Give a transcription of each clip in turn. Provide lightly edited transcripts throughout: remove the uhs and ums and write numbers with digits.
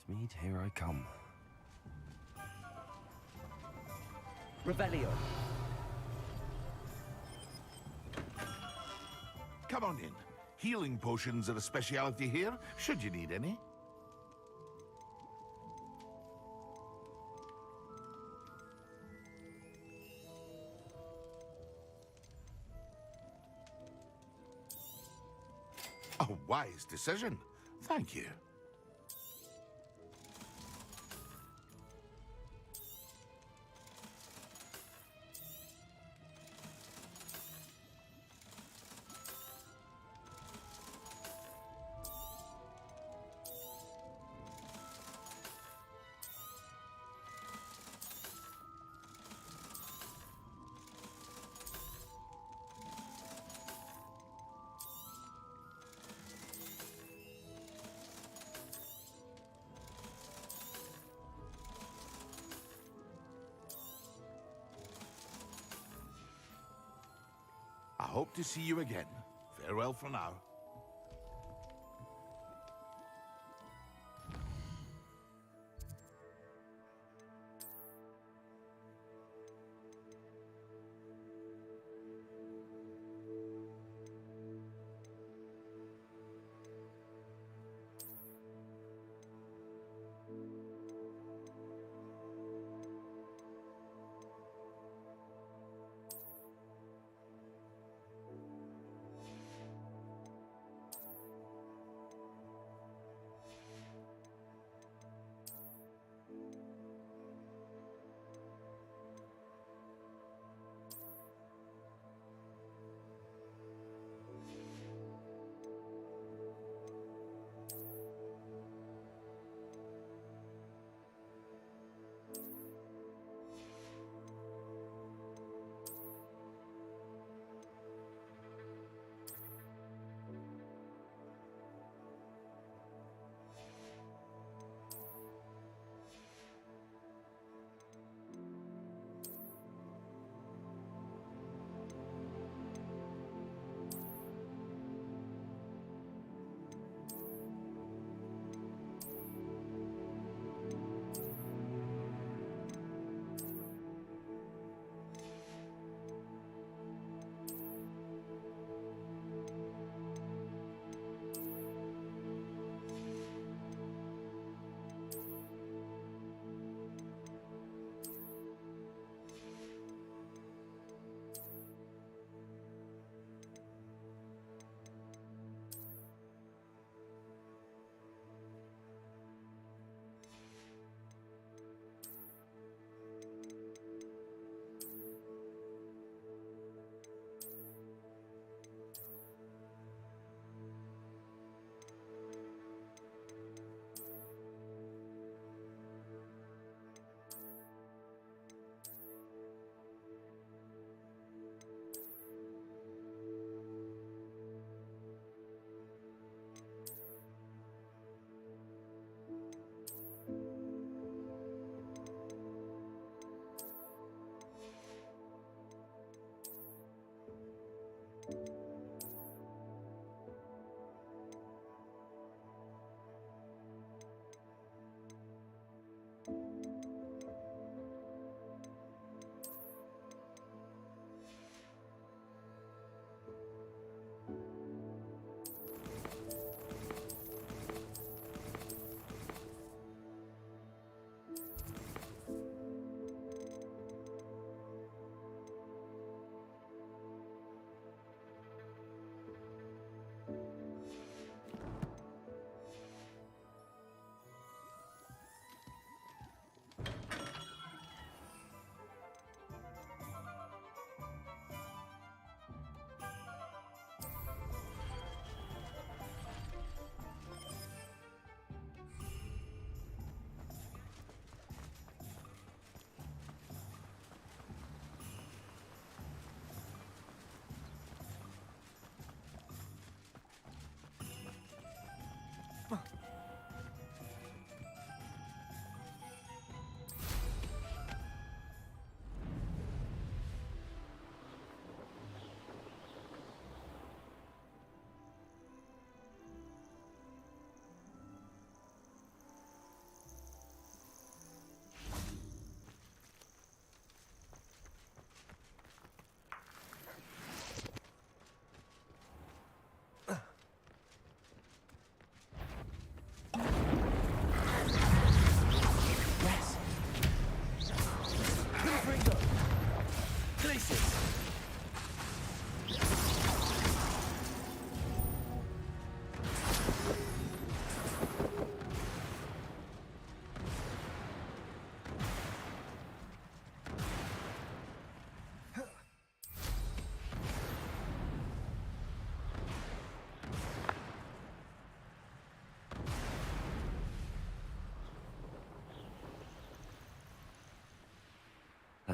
Hogsmeade, here I come. Revelio. Come on in. Healing potions are a speciality here, should you need any. A wise decision. Thank you. I hope to see you again. Farewell for now.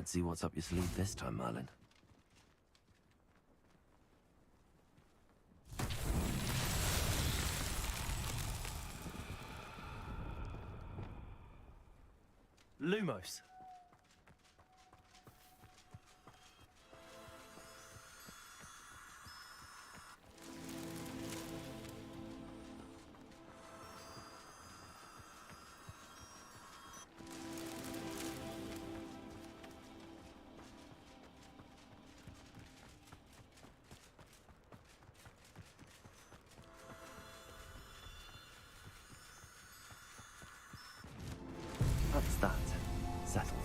Let's see what's up your sleeve this time, Merlin. Lumos. That's that. Settled.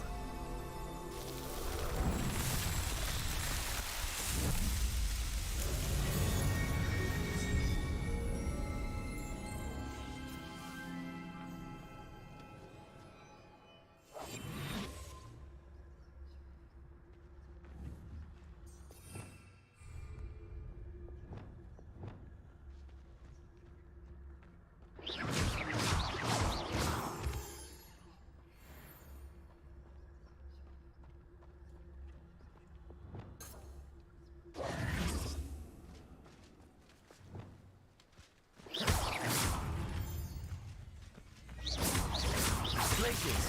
Glaciers.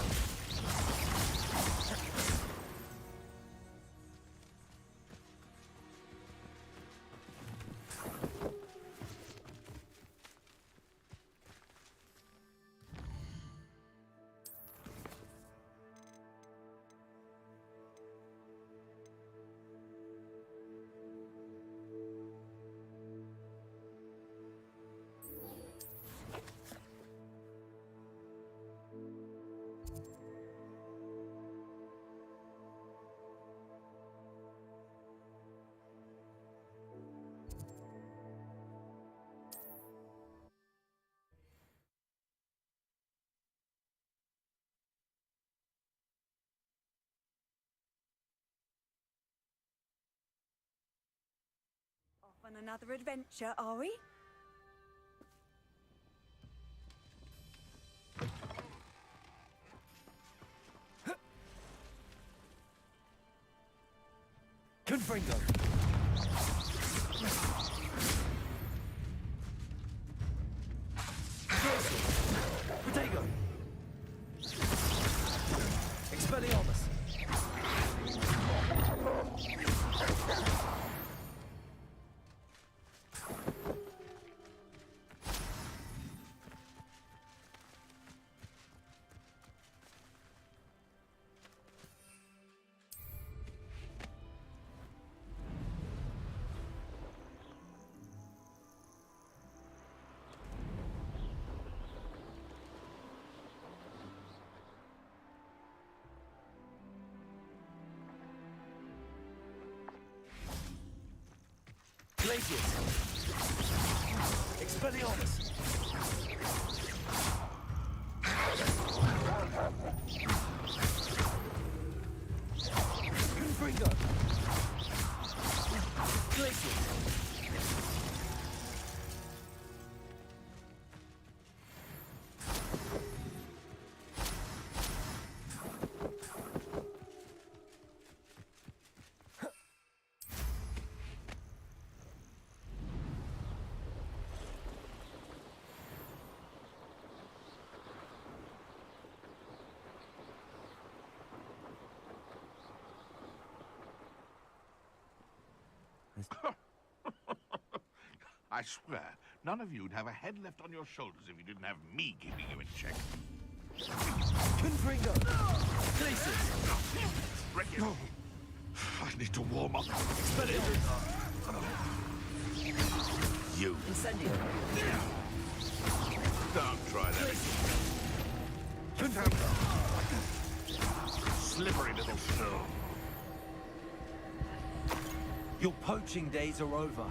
Off on another adventure, are we? Confringo. Protego. Expelliarmus. Glaciers. Expelliarmus. Confringo. Glaciers. I swear, none of you'd have a head left on your shoulders if you didn't have me keeping you in check. Confringo. Glaciers. Break it. I need to warm up. Expelliarmus. You. Incendio. Don't try that. Confringo. Slippery little stone. Your poaching days are over.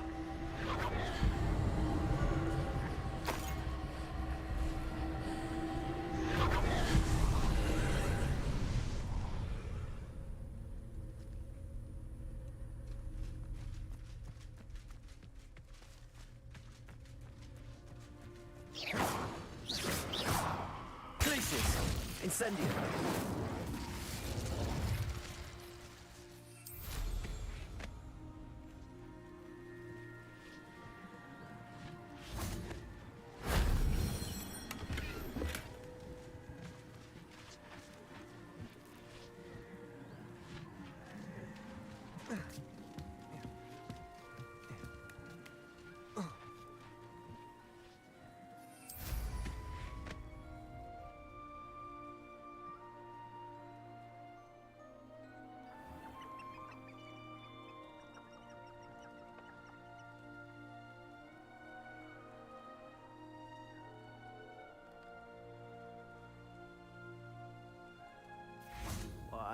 Glaciers. Incendio.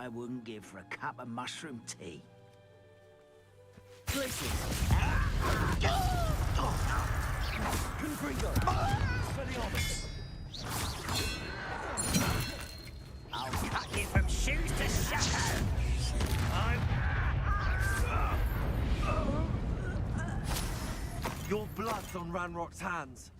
I wouldn't give for a cup of mushroom tea. Glacius! Confringo! Expelliarmus! I'll cut you from shoes to shadow. Your blood's on Ranrock's hands.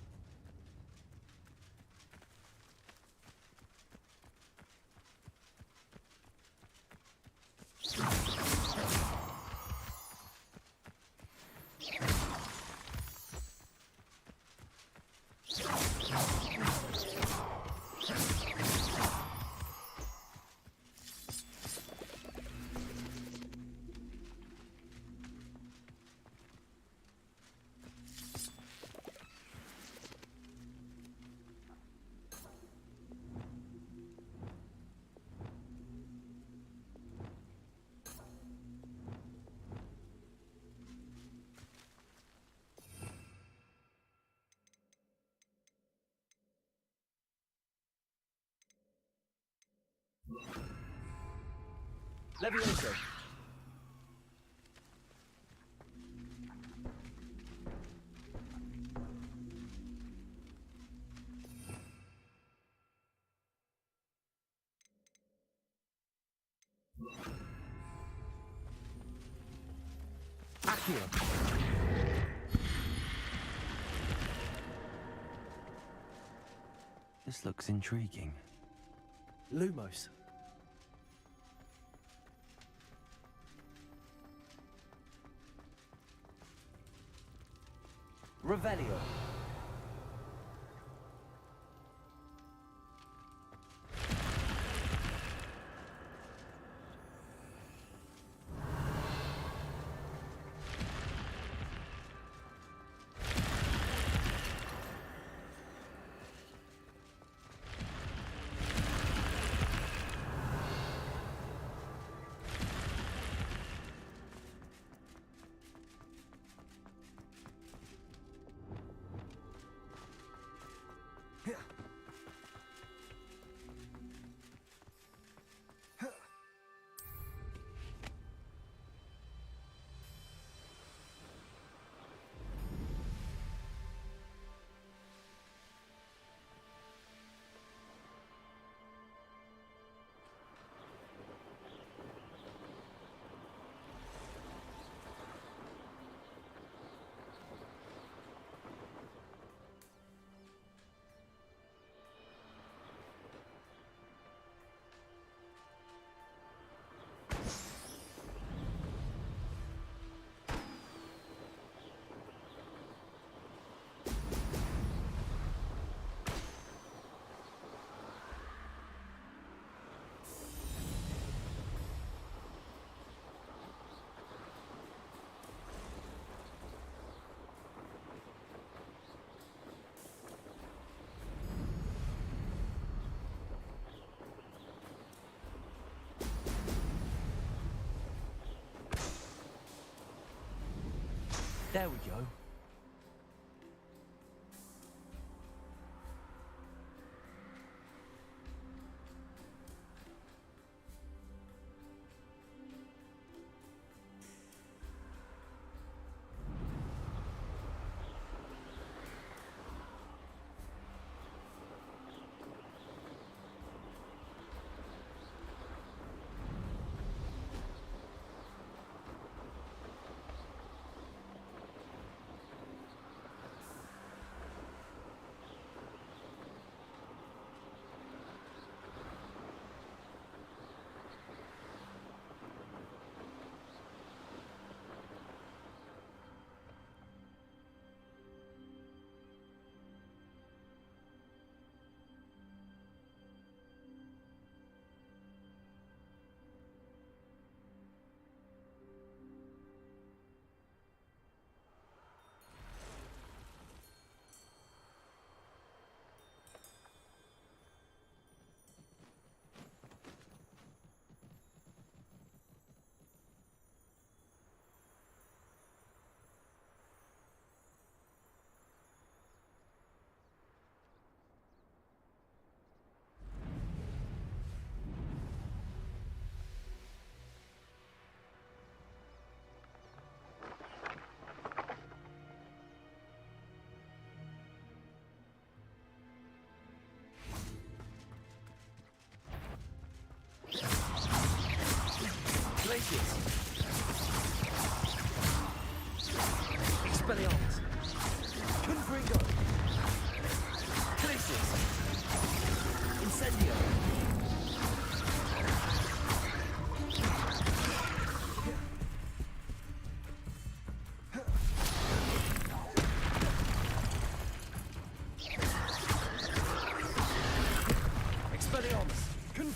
Levioso! Accio! This looks intriguing. Lumos. Revelio. There we go.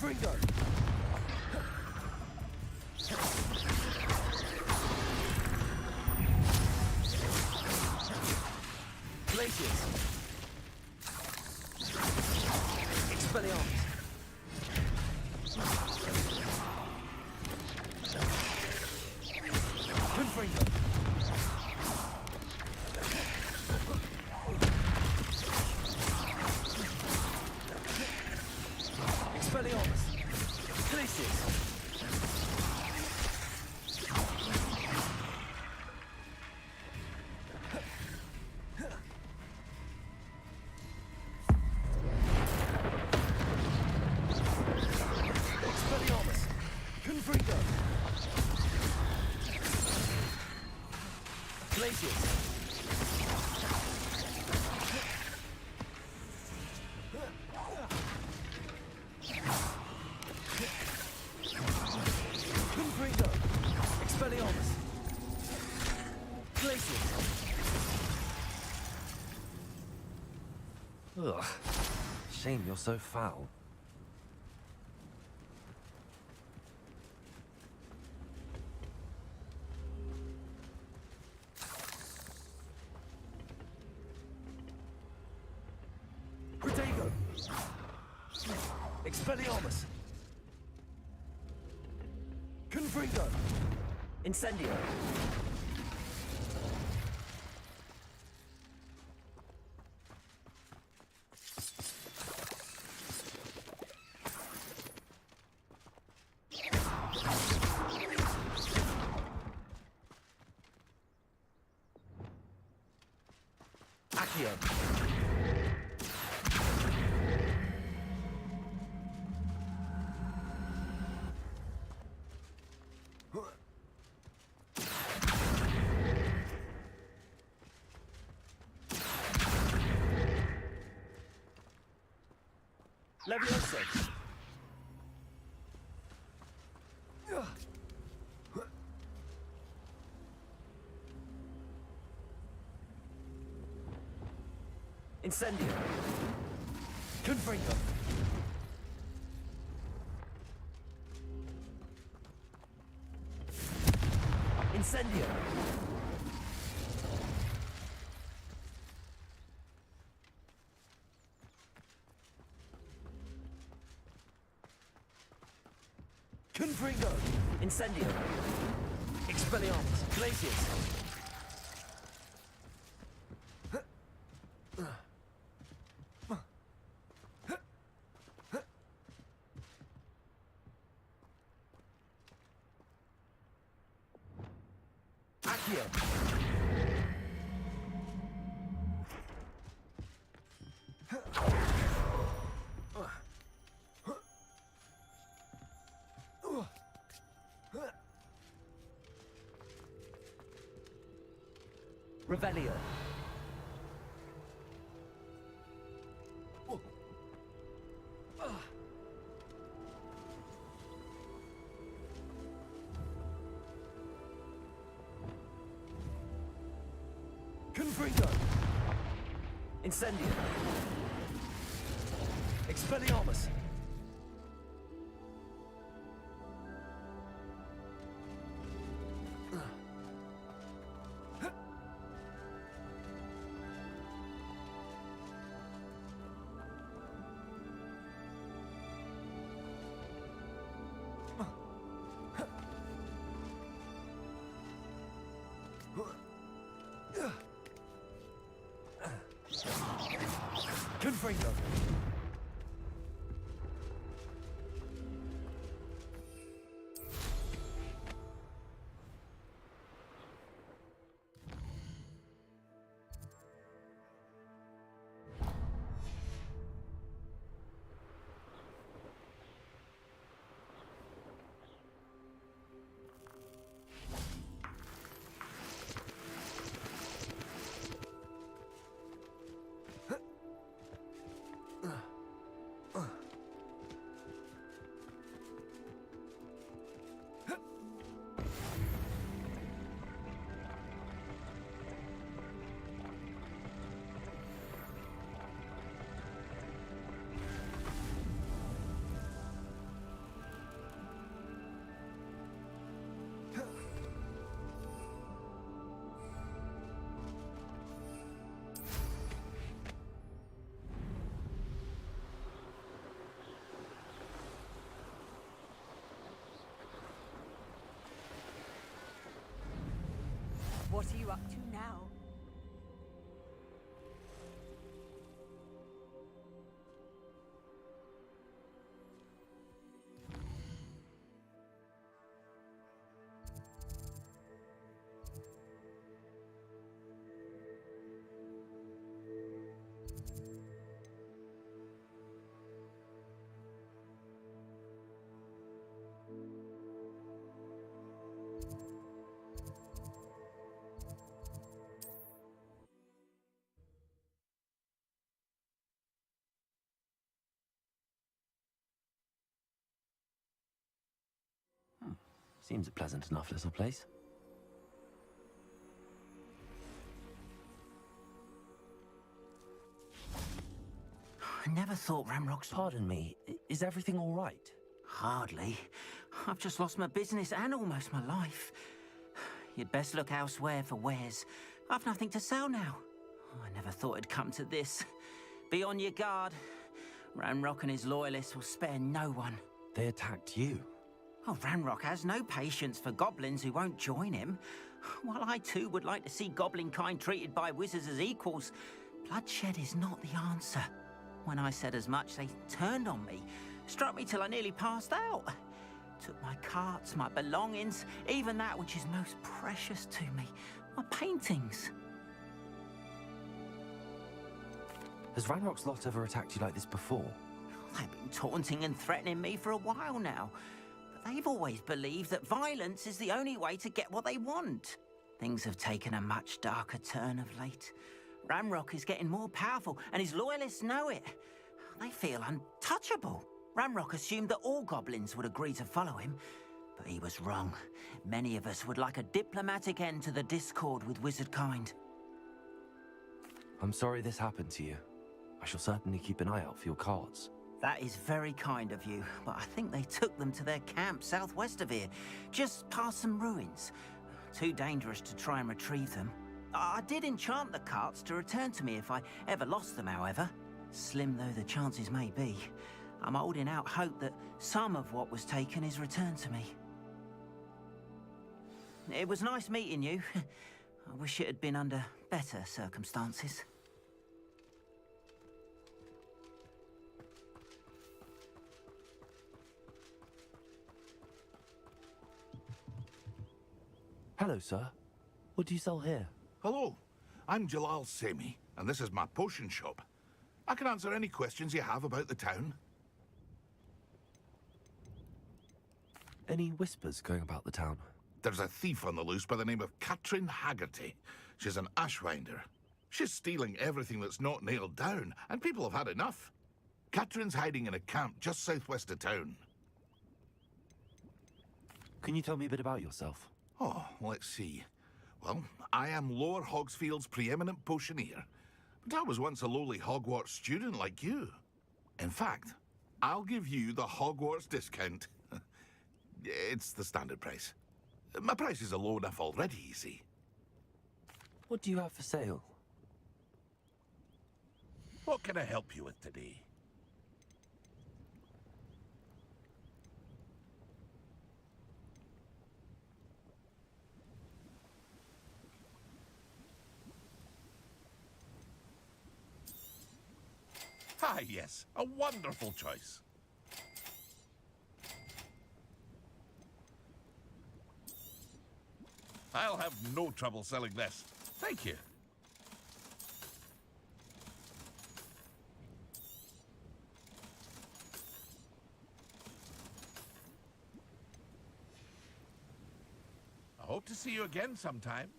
Confringo! Glaciers! Expelliarmus! Confringo! Expelliarmus! Glaciers! Expelliarmus! Confringo! Glaciers! Confringo! Expelliarmus! Glaciers! Ugh. Shame you're so foul. Protego! Expelliarmus! Confringo! Incendio! Accio! Levioso! Incendio! Confringo! Incendio! Confringo! Incendio! Expelliarmus! Glaciers! Accio! Revelio! Confringo! Incendio! Expelliarmus! Confringo! What are you up to now? Seems a pleasant enough little place. I never thought Ramrock's... Pardon me, is everything all right? Hardly. I've just lost my business and almost my life. You'd best look elsewhere for wares. I've nothing to sell now. I never thought it'd come to this. Be on your guard. Ramrock and his loyalists will spare no one. They attacked you. Oh, Ranrock has no patience for goblins who won't join him. While I too would like to see goblin kind treated by wizards as equals, bloodshed is not the answer. When I said as much, they turned on me, struck me till I nearly passed out. Took my carts, my belongings, even that which is most precious to me, my paintings. Has Ranrock's lot ever attacked you like this before? They've been taunting and threatening me for a while now. But they've always believed that violence is the only way to get what they want. Things have taken a much darker turn of late. Ramrock is getting more powerful, and his loyalists know it. They feel untouchable. Ramrock assumed that all goblins would agree to follow him, but he was wrong. Many of us would like a diplomatic end to the discord with wizard kind. I'm sorry this happened to you. I shall certainly keep an eye out for your carts. That is very kind of you, but I think they took them to their camp southwest of here, just past some ruins. Too dangerous to try and retrieve them. I did enchant the carts to return to me if I ever lost them, however. Slim though the chances may be, I'm holding out hope that some of what was taken is returned to me. It was nice meeting you. I wish it had been under better circumstances. Hello, sir. What do you sell here? Hello, I'm Jalal Semi, and this is my potion shop. I can answer any questions you have about the town. Any whispers going about the town? There's a thief on the loose by the name of Katrin Haggerty. She's an ashwinder. She's stealing everything that's not nailed down, and people have had enough. Katrin's hiding in a camp just southwest of town. Can you tell me a bit about yourself? Oh, let's see. Well, I am Lower Hogsfield's preeminent potioneer, but I was once a lowly Hogwarts student like you. In fact, I'll give you the Hogwarts discount. It's the standard price. My prices are low enough already, you see. What do you have for sale? What can I help you with today? Ah, yes, a wonderful choice. I'll have no trouble selling this. Thank you. I hope to see you again sometime.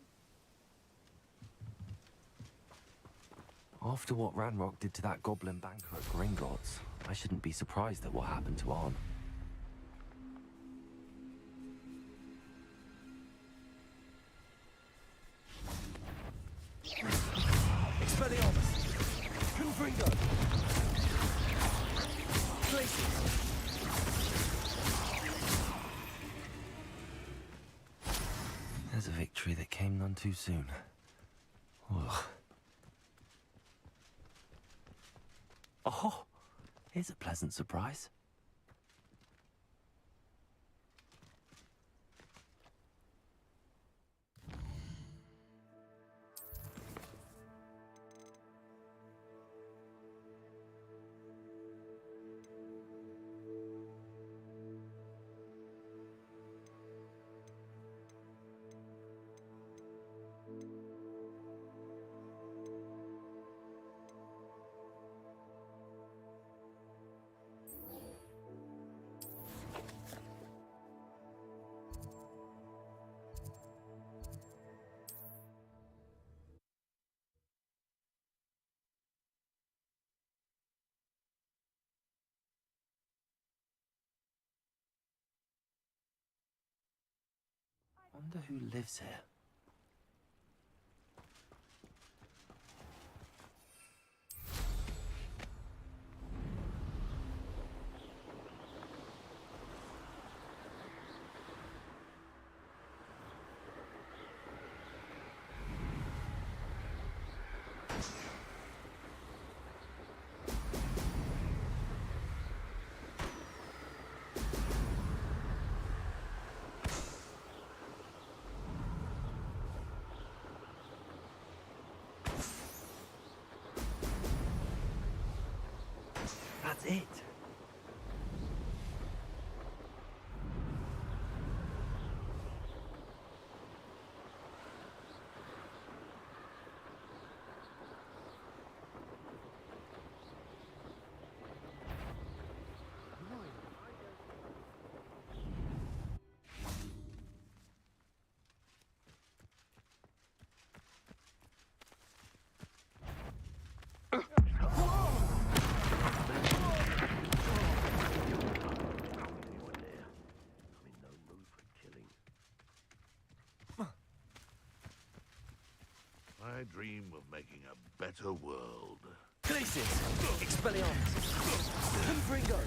After what Ranrock did to that goblin banker at Gringotts, I shouldn't be surprised at what happened to Arn. Expelliarmus! Confringo! Places! There's a victory that came none too soon. Ugh. Oh, here's a pleasant surprise. Wonder who lives here. That's it. I dream of making a better world. Glaciers. Expelliarmus. Confringo.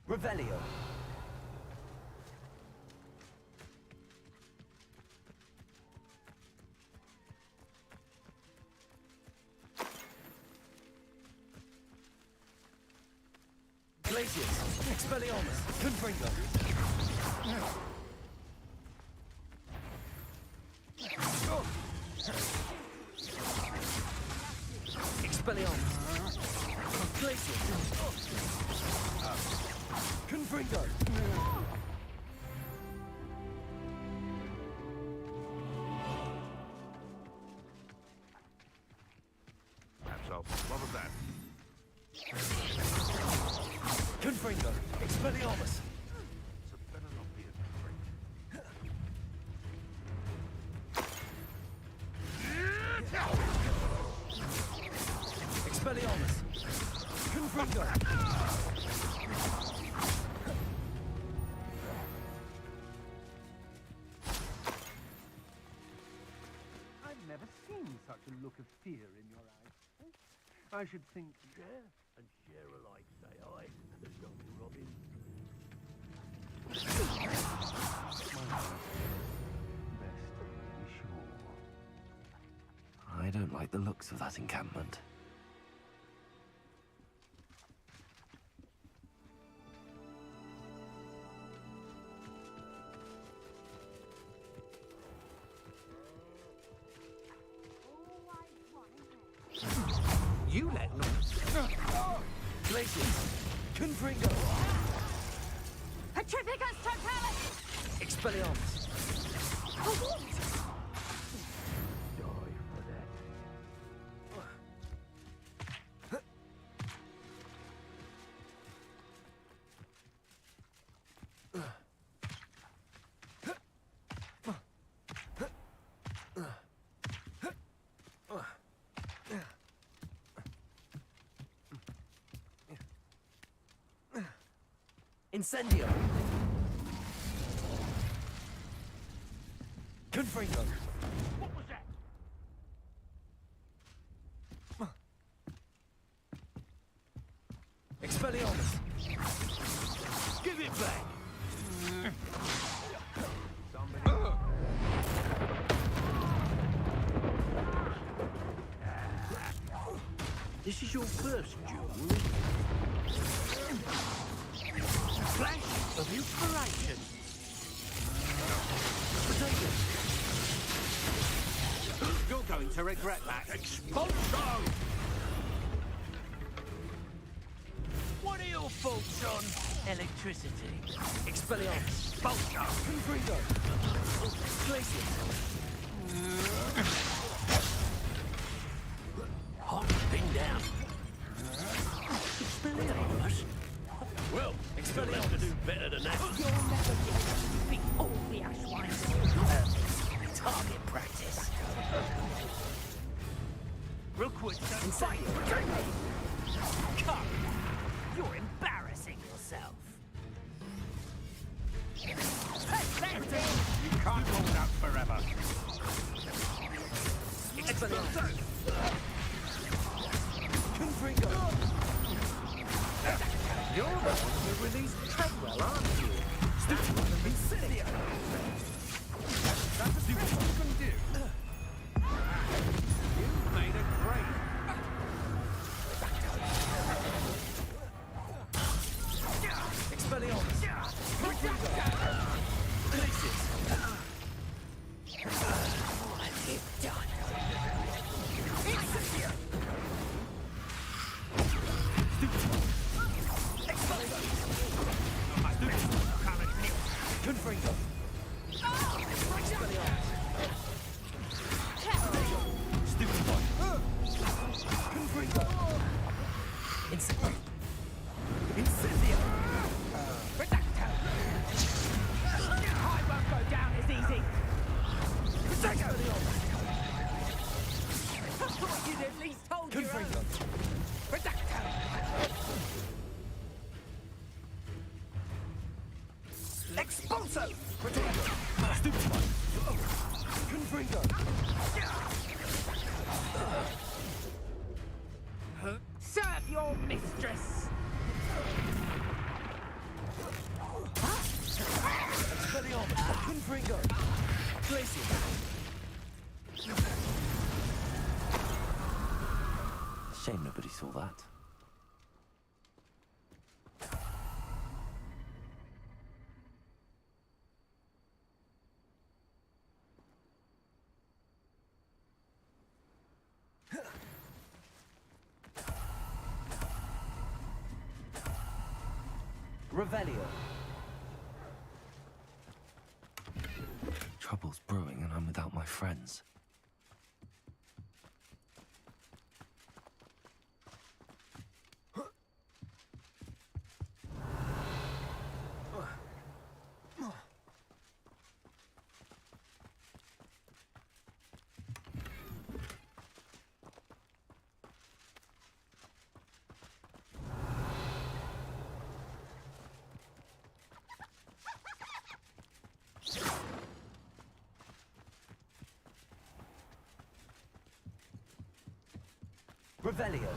Revelio. Glaciers. Expelliarmus. Confringo. Expelliarmus. Glaciers. Confringo. Perhaps I'll what was that? Confringo. Expelliarmus. So better not be a trick. Expelliarmus. Confringo. I've never seen such a look of fear in your eyes. I should think share and share alike, say I, don't you, Robin? Best to be sure. I don't like the looks of that encampment. You let loose. Glaciers. Confringo. Petrificus totalis! Expelliarmus. Die for that. Incendio. Confringo. What was that? Expelliarmus. Give it back. This is your first duel. Flash of inspiration. You're going to regret that. Expulso! What are your faults on electricity? Expelliarmus. Expulso! Confringo. Glaciers. Hot pin down. Expelliarmus? Well, you'll have to do better than that. You'll never get all the Ashwines. Target practice. Real quick. backwards and Inside. Come! You're embarrassing yourself. You can't hold out forever. Expelliarmus. Confringo. You're the one who released Treadwell, aren't you? Incendio. That's the best you can do. You made a great. Expelliarmus. Confringo. Places. What have you done? Incendio. Confringo. Expelliarmus. Stupid one. Confringo. Incendio. Incendio. I won't go down as easy. Expelliarmus. I thought you'd at least hold your Confringo. Expulso. Stupid one. Confringo. Serve your mistress. Expelliarmus. Confringo. Glacier. Shame nobody saw that. Revelio. Trouble's brewing and I'm without my friends. Revelio.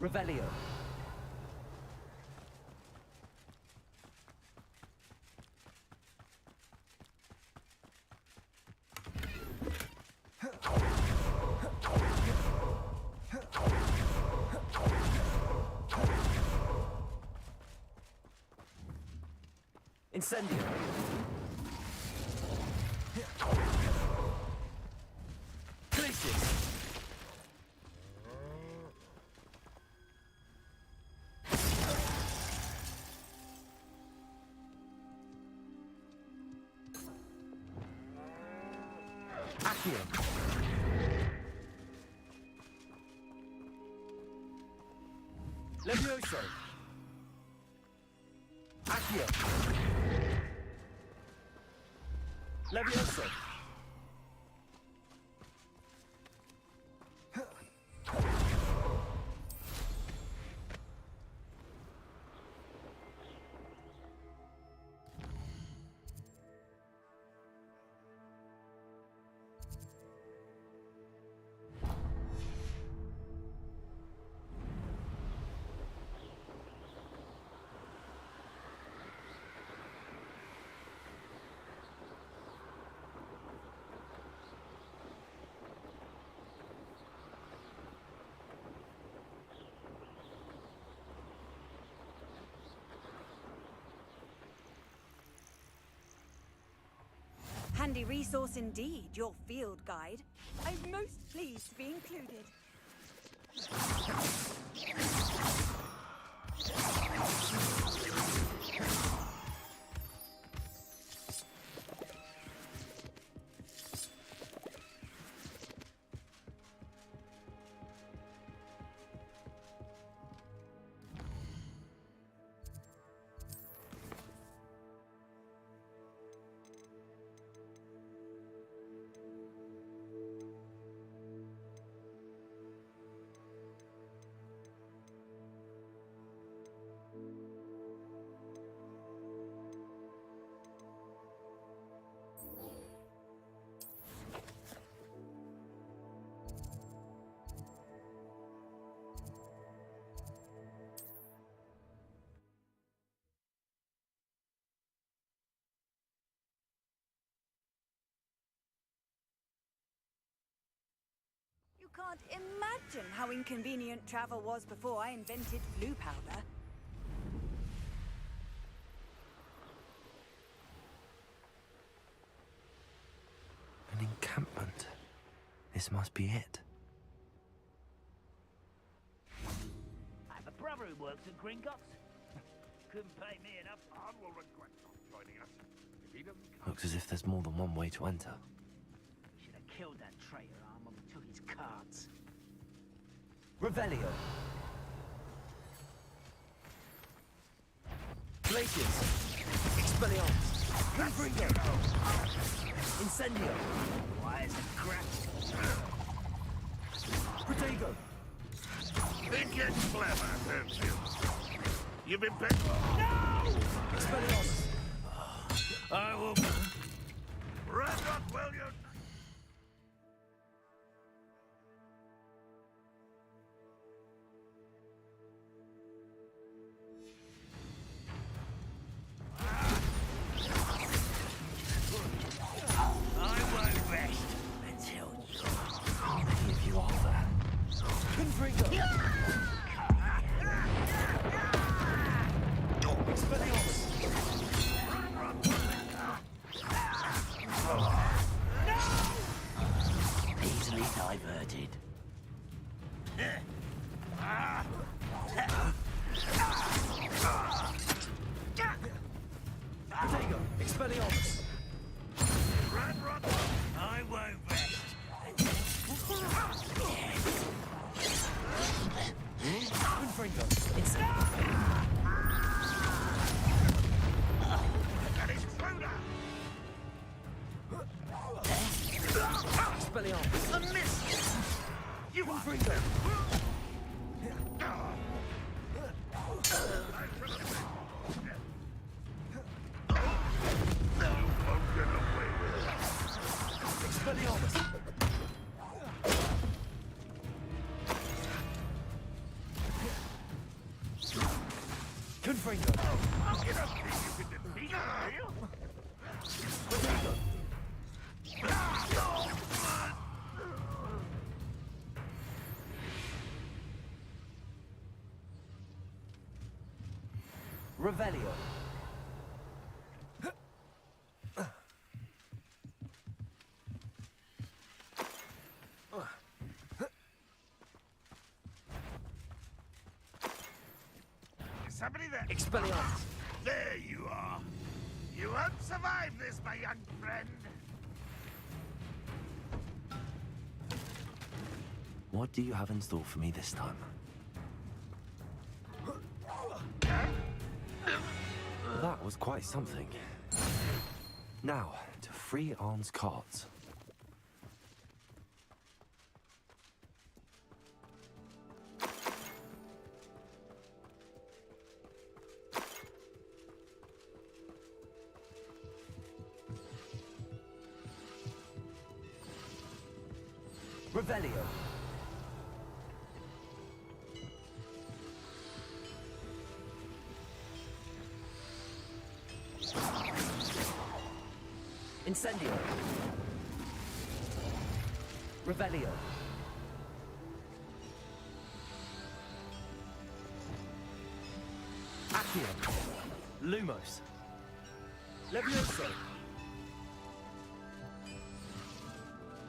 Revelio. Incendio. Glacius. Accio. Levioso. Accio. Levioso. Handy resource indeed, your field guide. I'm most pleased to be included. You can't imagine how inconvenient travel was before I invented blue powder. An encampment. This must be it. I have a brother who works at Gringotts. Couldn't pay me enough. I will regret not joining us. If he doesn't come, Looks as if there's more than one way to enter. We should have killed that traitor arm when we took his cards. Revelio. Glaciers. Expelliarmus. Confringo. Incendio. why is it crap? Protego. Think it's clever, don't you? You've been bent. Expelliarmus. I will. Red Rock, will you? I won't rest until Many of you are there. Confringo. Expelliarmus. easily diverted. Protego. Expelliarmus. I won't rest. Confringo. Expelliarmus. A miss! You are Confringo. Expelliarmus. Confringo. I'm gonna think you can defeat me, Protego. Revelio. Somebody there. Expelliarmus. There you are. You won't survive this, my young friend. What do you have in store for me this time? That was quite something. Now, to free Arn's cards. Revelio. Incendio. Revelio. Accio. Lumos. Levioso.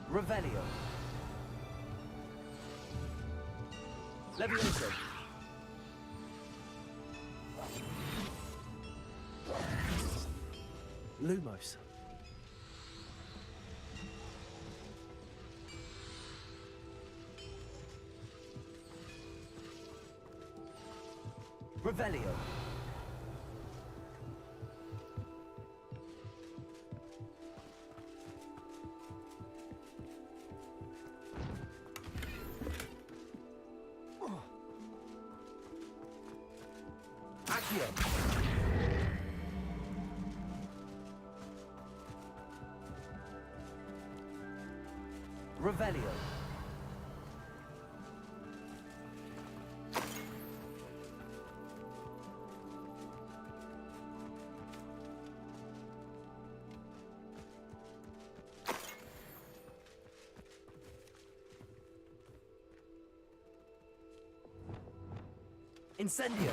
Revelio. Levioso. Lumos. Revelio. Accio. Revelio. Incendio.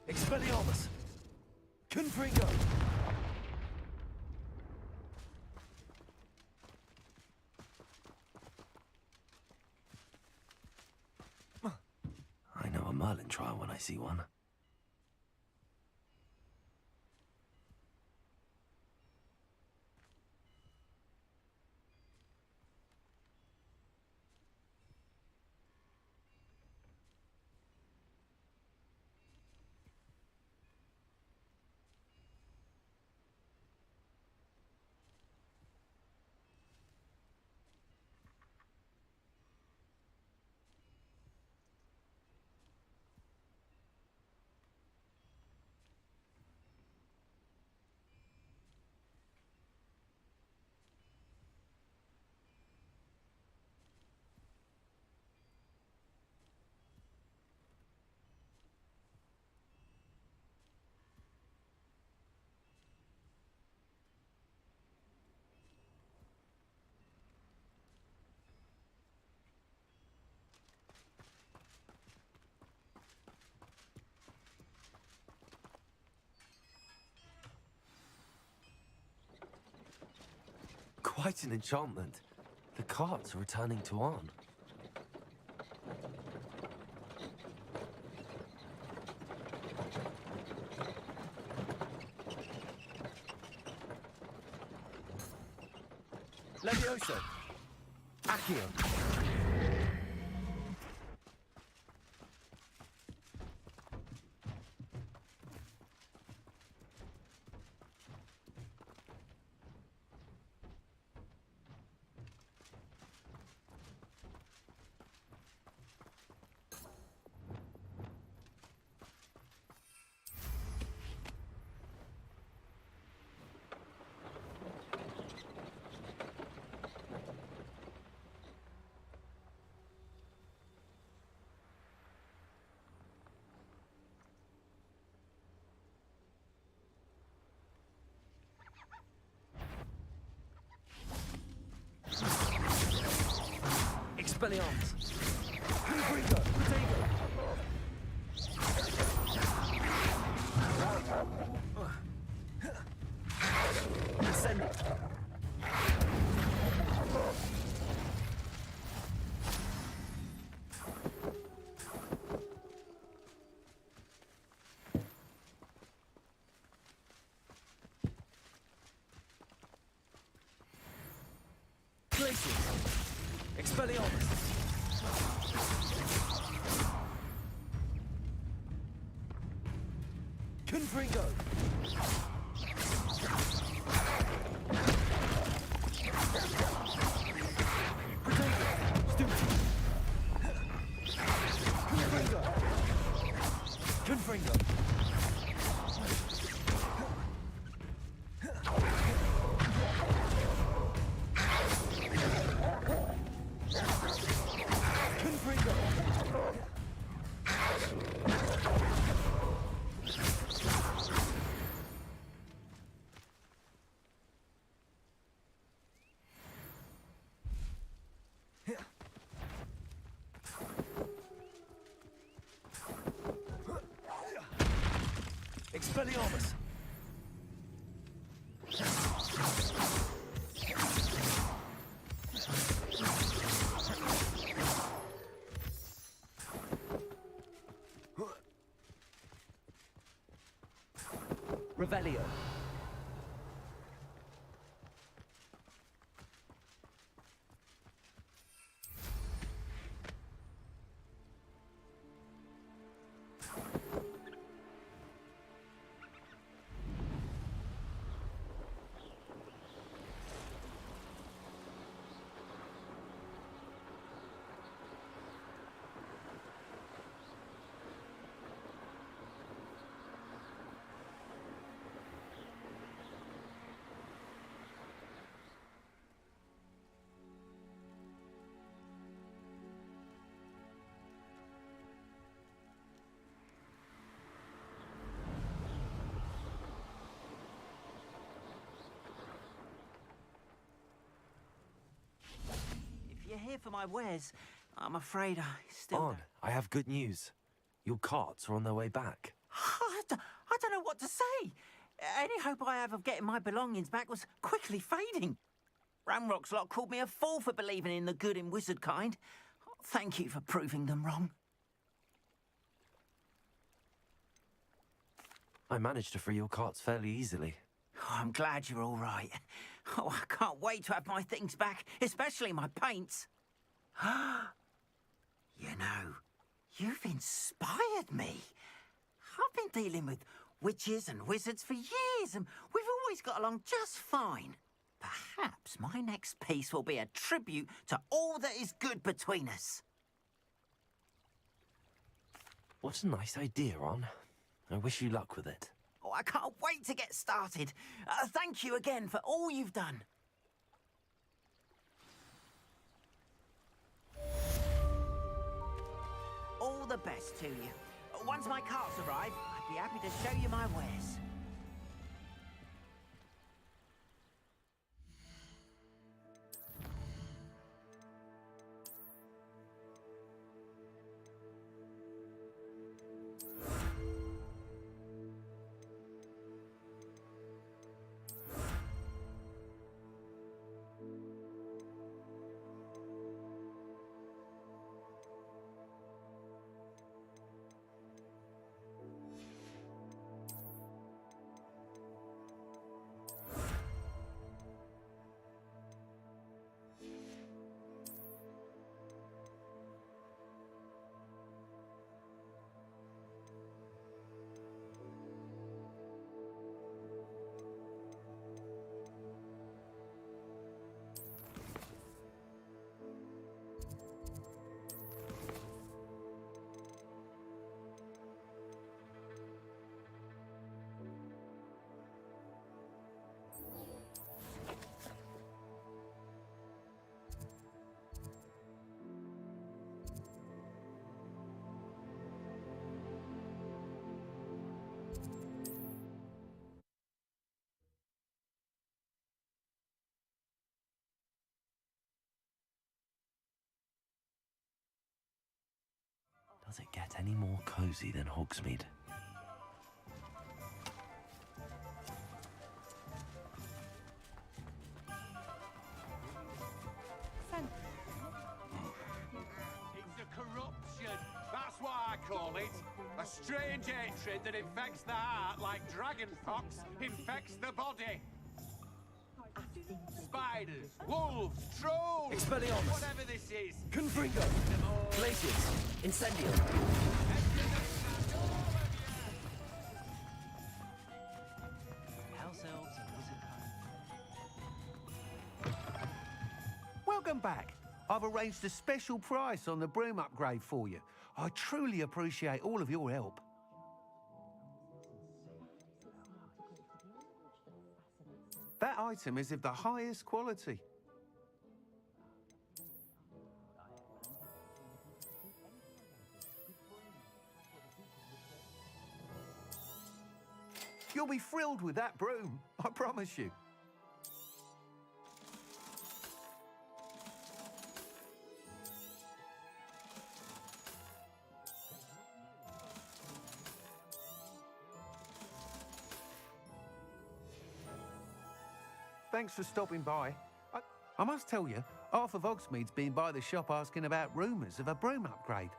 Expelliarmus. Confringo. I know a Merlin trial when I see one. Quite an enchantment. The carts are returning to Arn. Levioso. Accio. Expelliarmus. Confringo. Protego. Incendio. Glacius. Expelliarmus. Confringo. Protego. Stupid. Confringo. Confringo. Confringo. Expelliarmus. Revelio. If you're here for my wares, I'm afraid I still On, I have good news. Your carts are on their way back. I don't know what to say. Any hope I have of getting my belongings back was quickly fading. Ramrock's lot called me a fool for believing in the good in wizard kind. Thank you for proving them wrong. I managed to free your carts fairly easily. Oh, I'm glad you're all right. Oh, I can't wait to have my things back, especially my paints. You know, you've inspired me. I've been dealing with witches and wizards for years, and we've always got along just fine. Perhaps my next piece will be a tribute to all that is good between us. What a nice idea, Ron. I wish you luck with it. Oh, I can't wait to get started. Thank you again for all you've done. All the best to you. Once my carts arrive, I'd be happy to show you my wares. Does it get any more cozy than Hogsmeade? It's a corruption. That's what I call it. A strange hatred that infects the heart like dragon fox infects the body. Spiders, wolves, trolls, Expelliarmus. whatever this is. Confringo. Glacius. Incendio. House elves and wizard kind. Welcome back. I've arranged a special price on the broom upgrade for you. I truly appreciate all of your help. That item is of the highest quality. You'll be thrilled with that broom, I promise you. Thanks for stopping by. I must tell you, half of Hogsmeade's been by the shop asking about rumours of a broom upgrade.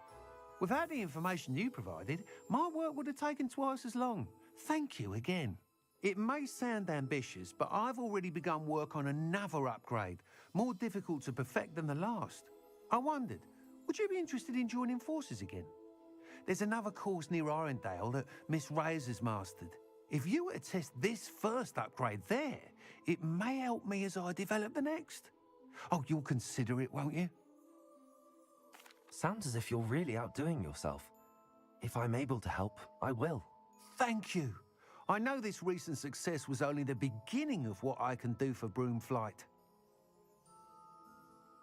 Without the information you provided, my work would have taken twice as long. Thank you again. It may sound ambitious, but I've already begun work on another upgrade, more difficult to perfect than the last. I wondered, would you be interested in joining forces again? There's another course near Arendelle that Miss Reyes has mastered. If you were to test this first upgrade there, it may help me as I develop the next. Oh, you'll consider it, won't you? Sounds as if you're really outdoing yourself. If I'm able to help, I will. Thank you. I know this recent success was only the beginning of what I can do for Broomflight.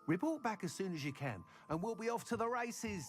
Report back as soon as you can, and we'll be off to the races.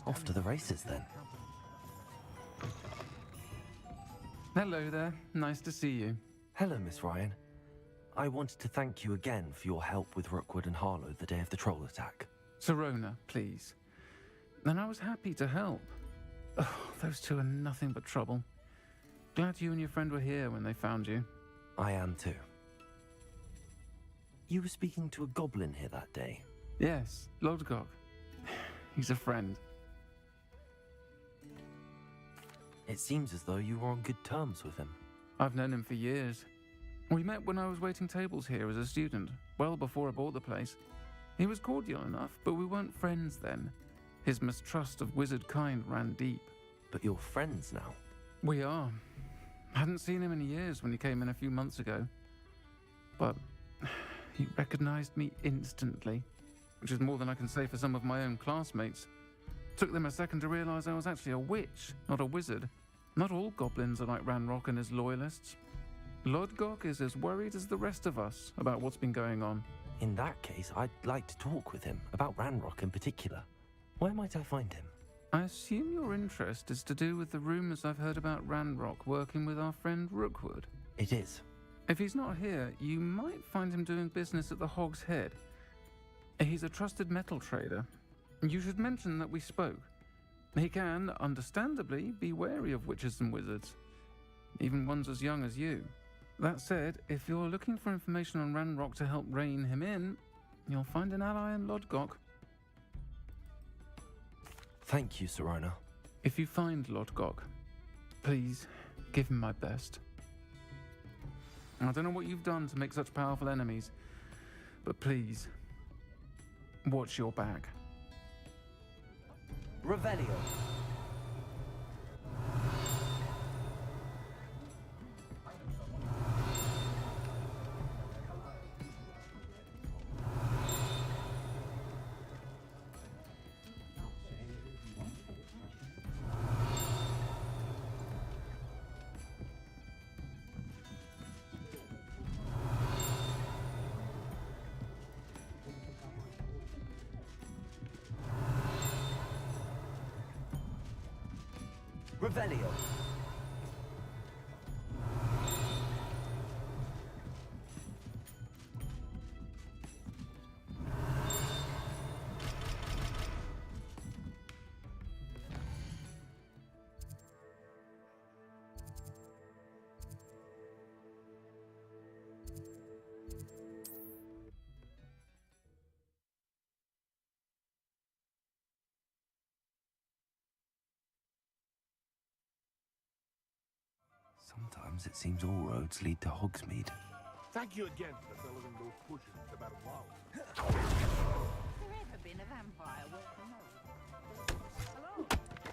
Off to the races then. Hello there. Nice to see you. Hello, Miss Ryan. I wanted to thank you again for your help with Rookwood and Harlow the day of the troll attack. Serona, please. And I was happy to help. Oh, those two are nothing but trouble. Glad you and your friend were here when they found you. I am too. You were speaking to a goblin here that day. Yes, Lodgok. He's a friend. It seems as though you were on good terms with him. I've known him for years. We met when I was waiting tables here as a student, well before I bought the place. He was cordial enough, but we weren't friends then. His mistrust of wizard kind ran deep. But you're friends now. We are. Hadn't seen him in years when he came in a few months ago. But he recognized me instantly, which is more than I can say for some of my own classmates. Took them a second to realize I was actually a witch, not a wizard. Not all goblins are like Ranrock and his loyalists. Lodgok is as worried as the rest of us about what's been going on. In that case, I'd like to talk with him, about Ranrock in particular. Where might I find him? I assume your interest is to do with the rumors I've heard about Ranrock working with our friend Rookwood. It is. If he's not here, you might find him doing business at the Hog's Head. He's a trusted metal trader. You should mention that we spoke. He can, understandably, be wary of witches and wizards, even ones as young as you. That said, if you're looking for information on Ranrock to help rein him in, you'll find an ally in Lodgok. Thank you, Serona. If you find Lord Gok, please give him my best. I don't know what you've done to make such powerful enemies, but please, watch your back. Revelio. Revelio. Sometimes it seems all roads lead to Hogsmeade. Thank you again for filling those cushions about a while. Has there ever been a vampire worth the nose? Hello.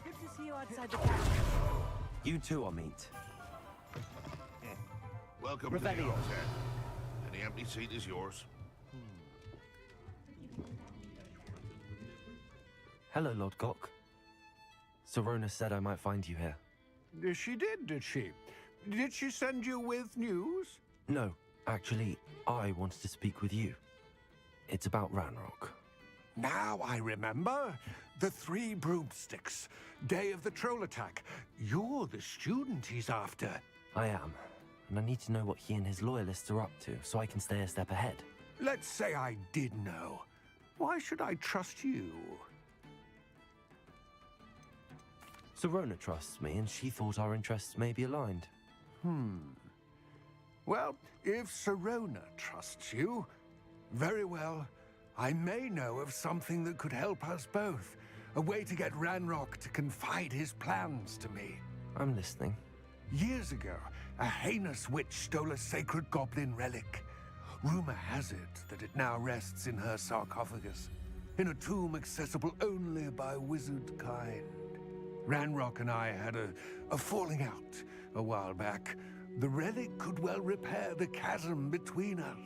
Good to see you outside the castle. You two are meet. Welcome to the Revelio. Hogshead. Any empty seat is yours. Hello, Lord Gok. Serona said I might find you here. She did she? Did she send you with news? No, actually, I wanted to speak with you. It's about Ranrock. Now I remember. The 3 broomsticks. Day of the troll attack. You're the student he's after. I am, and I need to know what he and his loyalists are up to so I can stay a step ahead. Let's say I did know. Why should I trust you? Serona trusts me, and she thought our interests may be aligned. Well, if Serona trusts you, very well. I may know of something that could help us both. A way to get Ranrock to confide his plans to me. I'm listening. Years ago, a heinous witch stole a sacred goblin relic. Rumor has it that it now rests in her sarcophagus, in a tomb accessible only by wizard kind. Ranrock and I had a falling out a while back. The relic could well repair the chasm between us.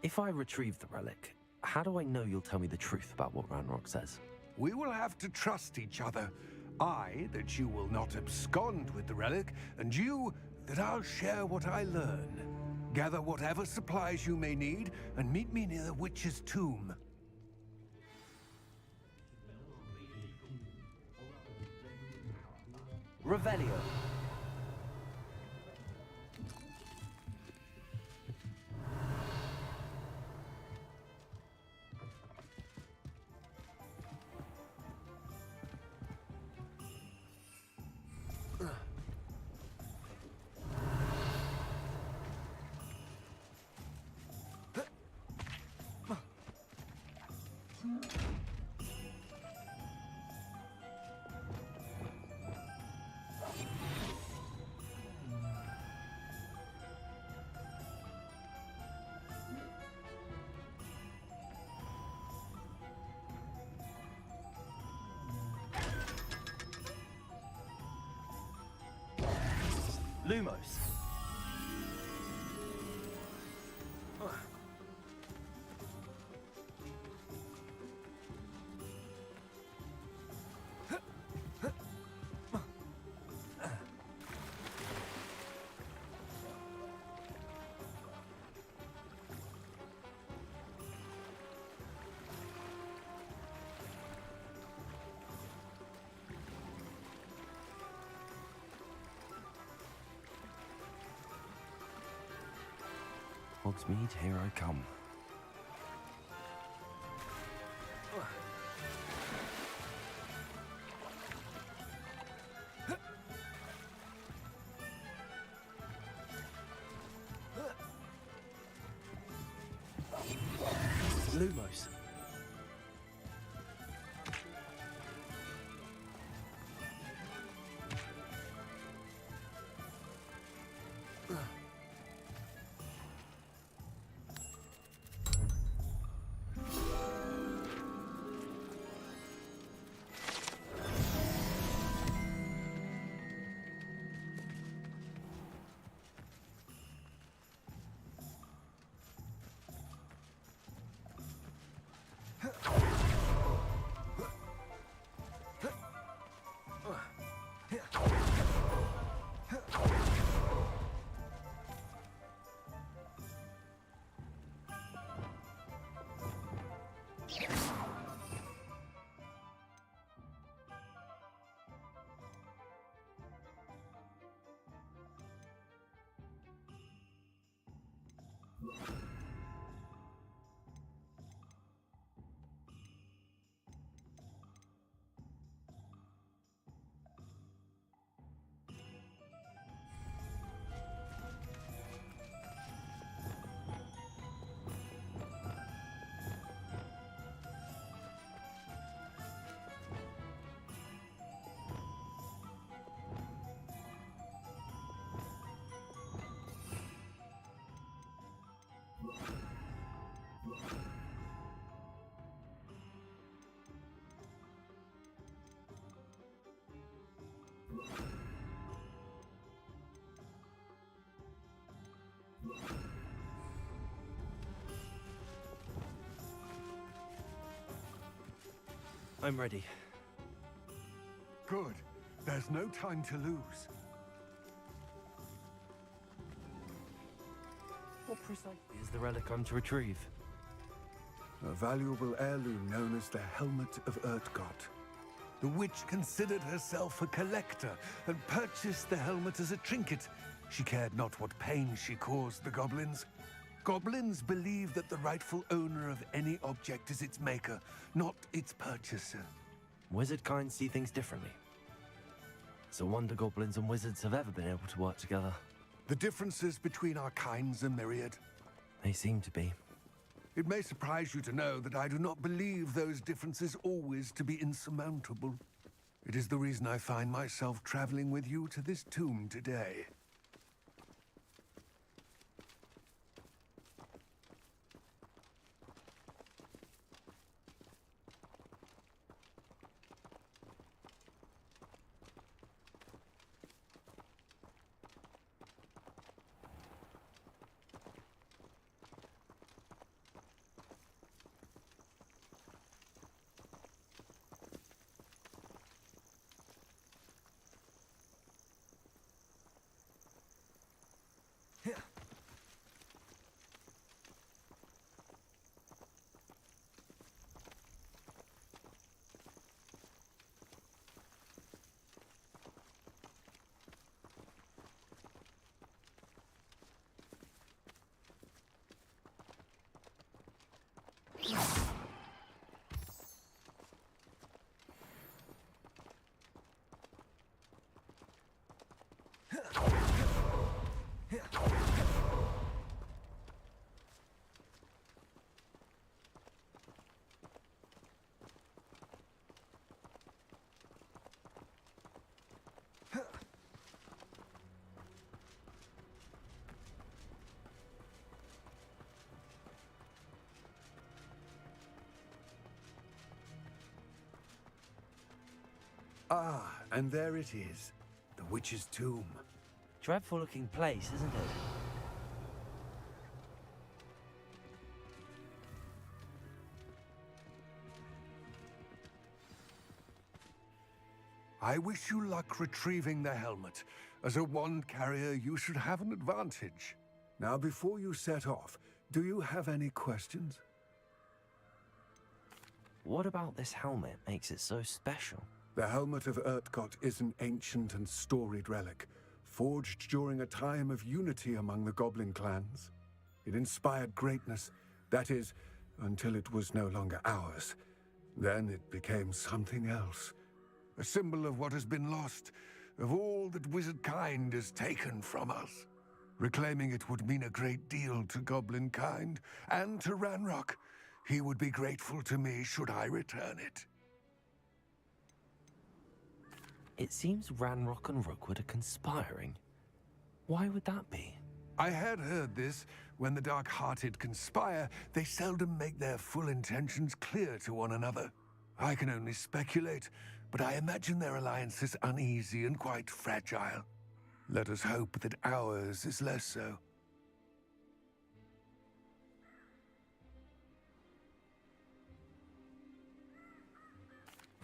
If I retrieve the relic, how do I know you'll tell me the truth about what Ranrock says? We will have to trust each other. I, that you will not abscond with the relic, and you, that I'll share what I learn. Gather whatever supplies you may need, and meet me near the witch's tomb. Revelio. Lumos. Hogsmeade, here I come. Lumos. I'm ready. Good. There's no time to lose. What precisely is the relic I'm to retrieve? A valuable heirloom known as the Helmet of Urtkot. The witch considered herself a collector and purchased the helmet as a trinket. She cared not what pain she caused the goblins. Goblins believe that the rightful owner of any object is its maker, not its purchaser. Wizard kind see things differently. It's a wonder goblins and wizards have ever been able to work together. The differences between our kinds are myriad. They seem to be. It may surprise you to know that I do not believe those differences always to be insurmountable. It is the reason I find myself traveling with you to this tomb today. Ah, and there it is. The witch's tomb. Dreadful looking place, isn't it? I wish you luck retrieving the helmet. As a wand carrier, you should have an advantage. Now, before you set off, do you have any questions? What about this helmet makes it so special? The Helmet of Urtkot is an ancient and storied relic, forged during a time of unity among the goblin clans. It inspired greatness, that is, until it was no longer ours. Then it became something else. A symbol of what has been lost, of all that wizard kind has taken from us. Reclaiming it would mean a great deal to goblin kind, and to Ranrock. He would be grateful to me should I return it. It seems Ranrock and Rookwood are conspiring. Why would that be? I had heard this. When the dark-hearted conspire, they seldom make their full intentions clear to one another. I can only speculate, but I imagine their alliance is uneasy and quite fragile. Let us hope that ours is less so.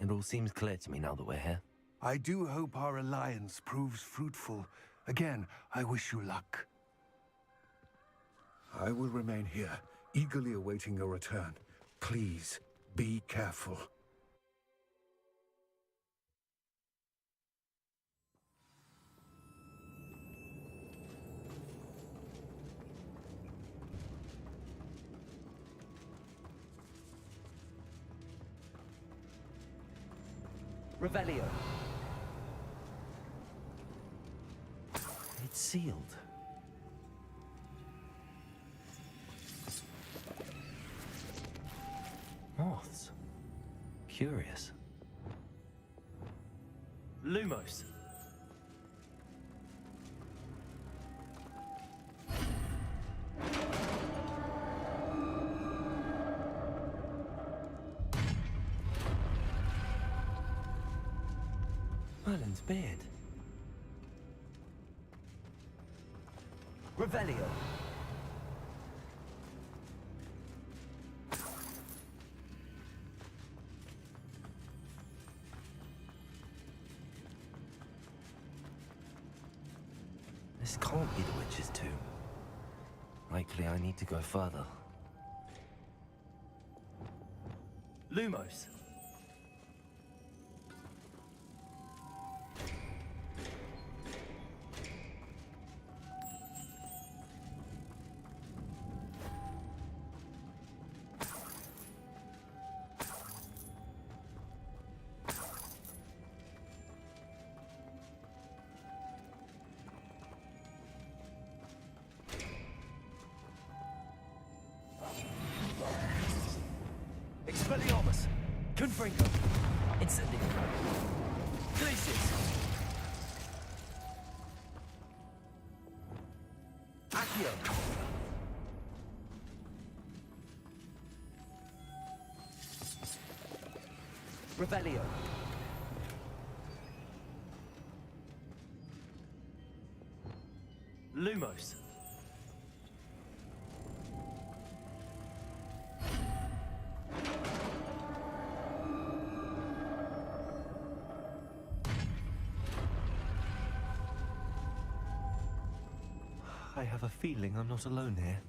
It all seems clear to me now that we're here. I do hope our alliance proves fruitful. Again, I wish you luck. I will remain here, eagerly awaiting your return. Please, Be careful. Revelio. It's sealed. Moths. Curious. Lumos. Merlin's beard. Revelio. This can't be the witch's tomb. Likely I need to go further. Lumos. Expelliarmus! Confringo! Incendio! Glacius! Accio! Revelio! Lumos! I have a feeling I'm not alone here.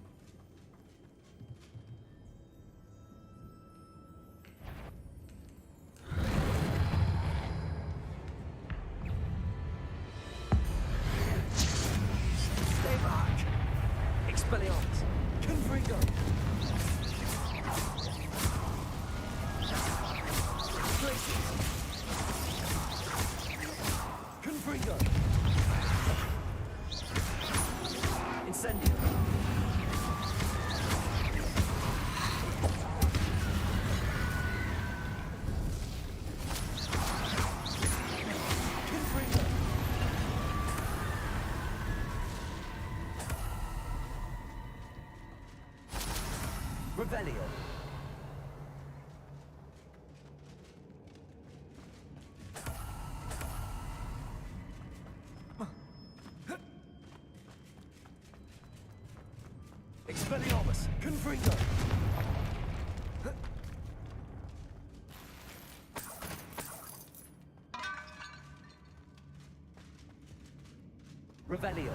Stay back! Expelliarmus! Confringo! Glacius! Confringo! Incendio! Confringo! Revelio! Expelliarmus! Confringo! Revelio!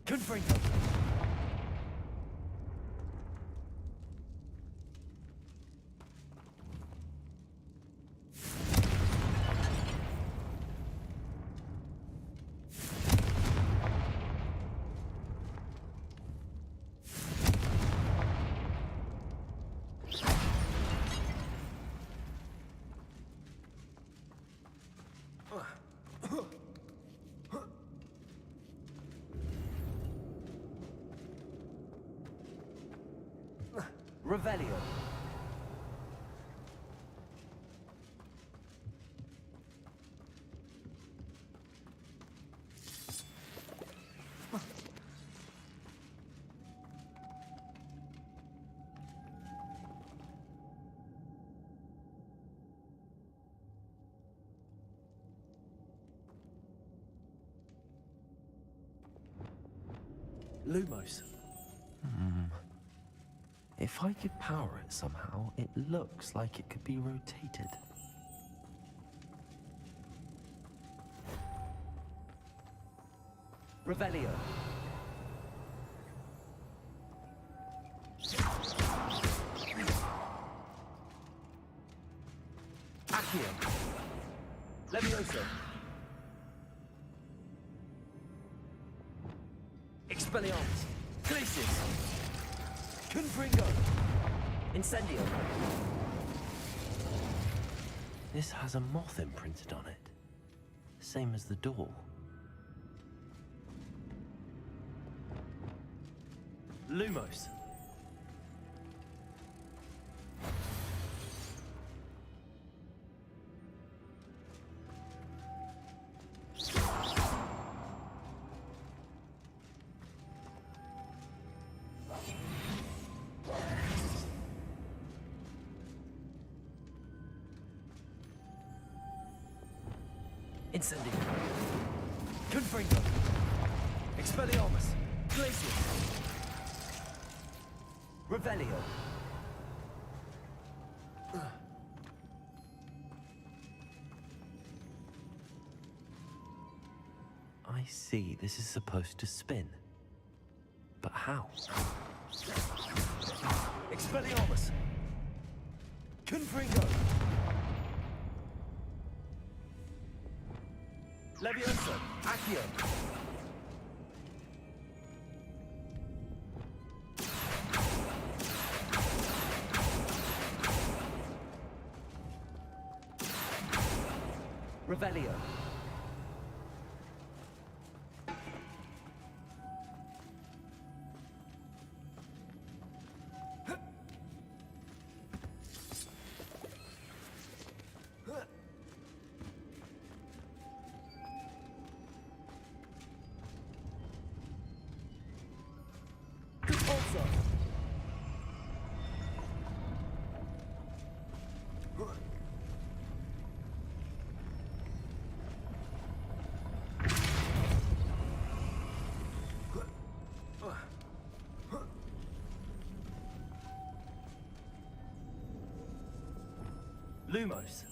Confringo! Revelio! Lumos. If I could power it somehow, it looks like it could be rotated. Revelio. Accio. Levioso. Expelliarmus. Glacius. Confringo. Incendio. This has a moth imprinted on it. Same as the door. Lumos. Incendio. Confringo. Expelliarmus. Glacius. Revelio. I see, this is supposed to spin. But how? Expelliarmus. Confringo. Levioso. Accio. Revelio. Also. Lumos.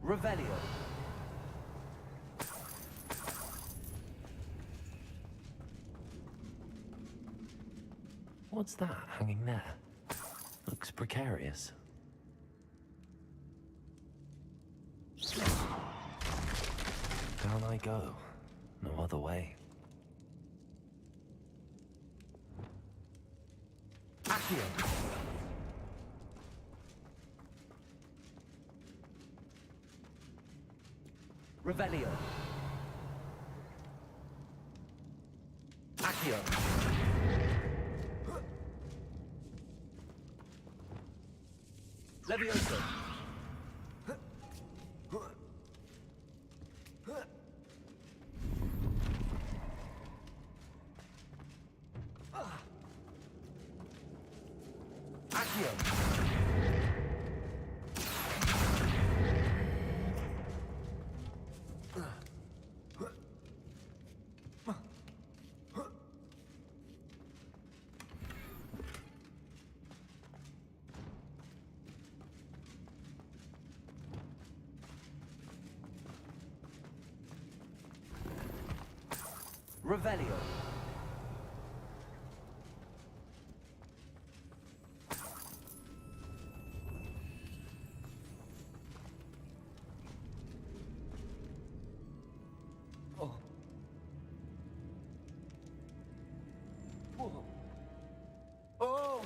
Revelio. What's that hanging there? Looks precarious. Down I go. No other way. Accio. Revelio. Accio. Levioso. Accio. Revelio. Oh. Whoa. Oh.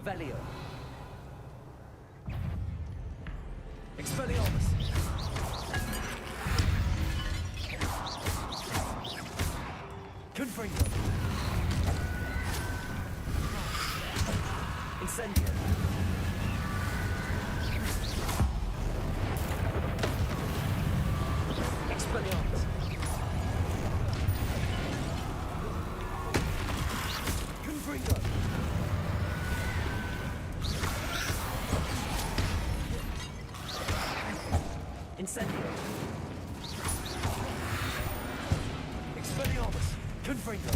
Revelio. Expelliarmus. Confringo. Incendio. Expelliarmus. Confringo. Incendio. Expelliarmus. Confringo.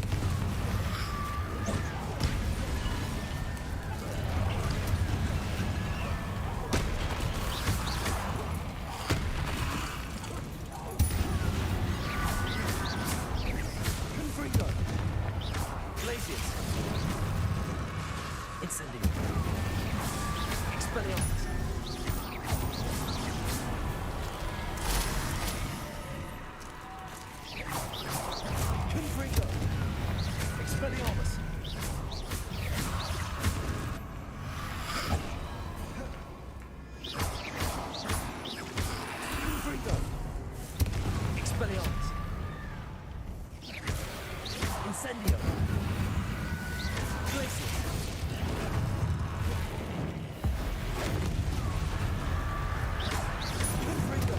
Confringo. Glacius. Incendio. Expelliarmus. Confringo. Expelliarmus. Confringo. Expelliarmus. Incendio. Glacius. Confringo.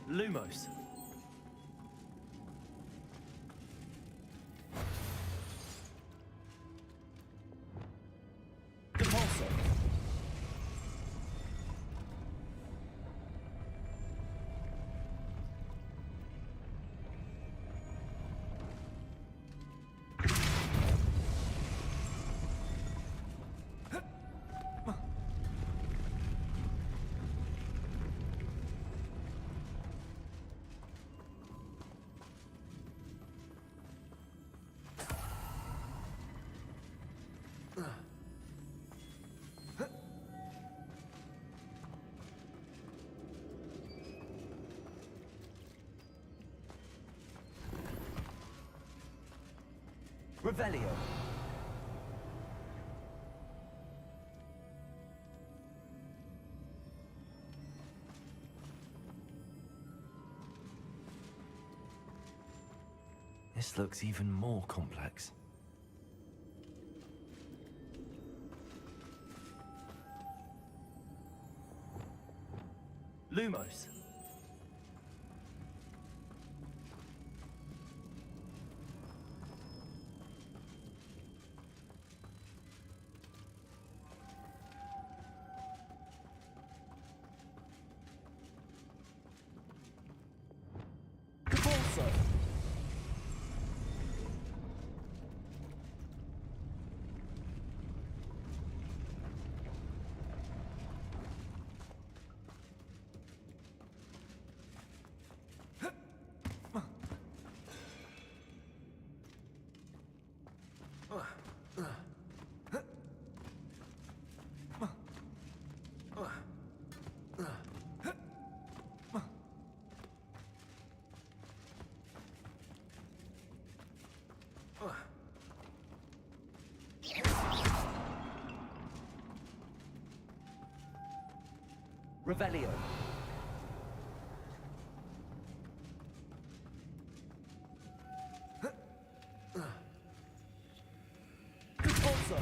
Lumos. Depulso. Revelio. This looks even more complex. Lumos. Depulso. Revelio. Depulso.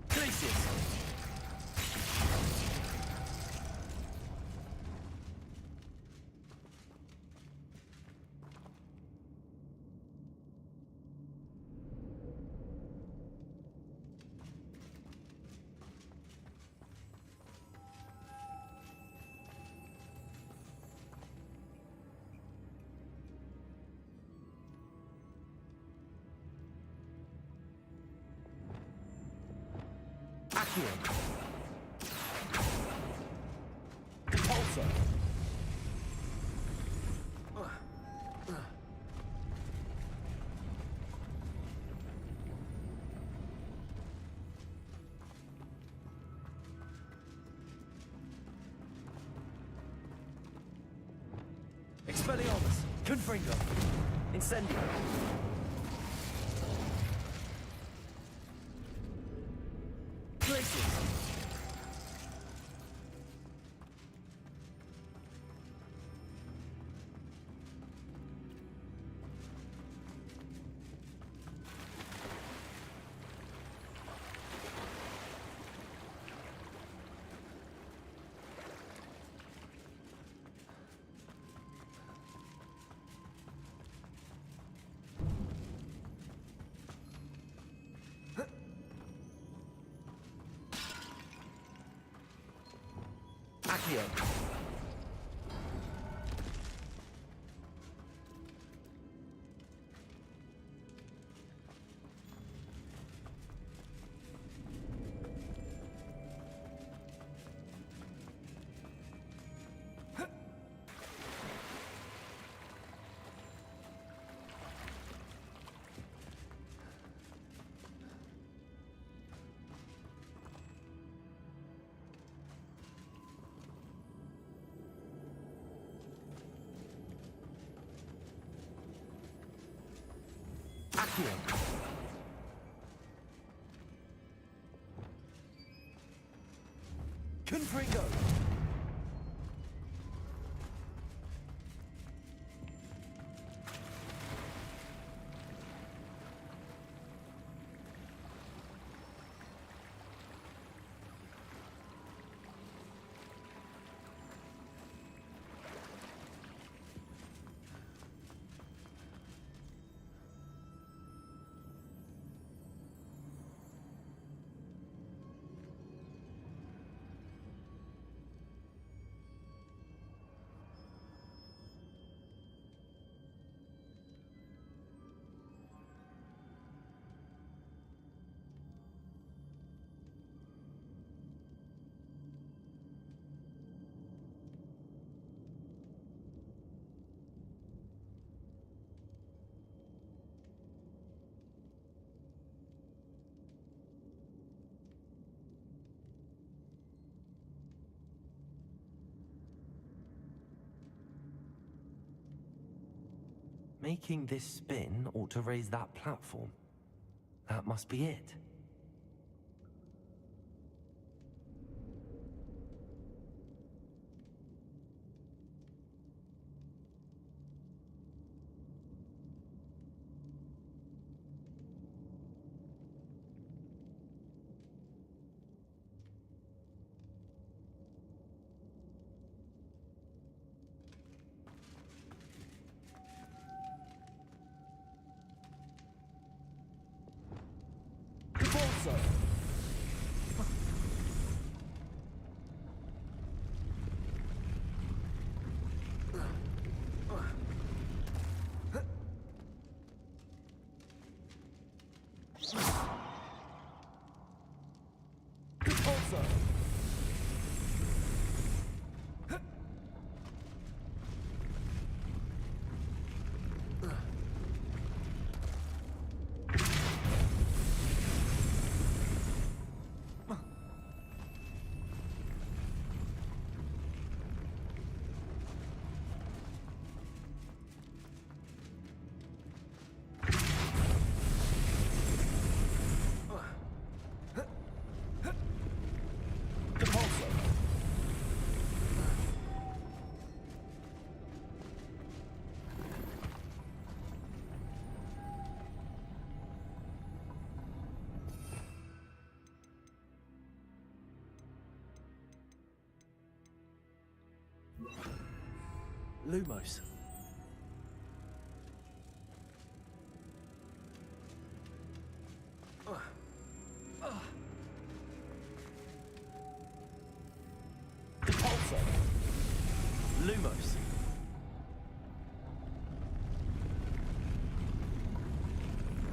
Glacius. Accio. Repulsor. Expelliarmus. Confringo. Incendio. Glacius. Accio. Accio. Confringo. Making this spin ought to raise that platform. That must be it. Repulsor. Repulsor. Lumos. Repulsor. Lumos.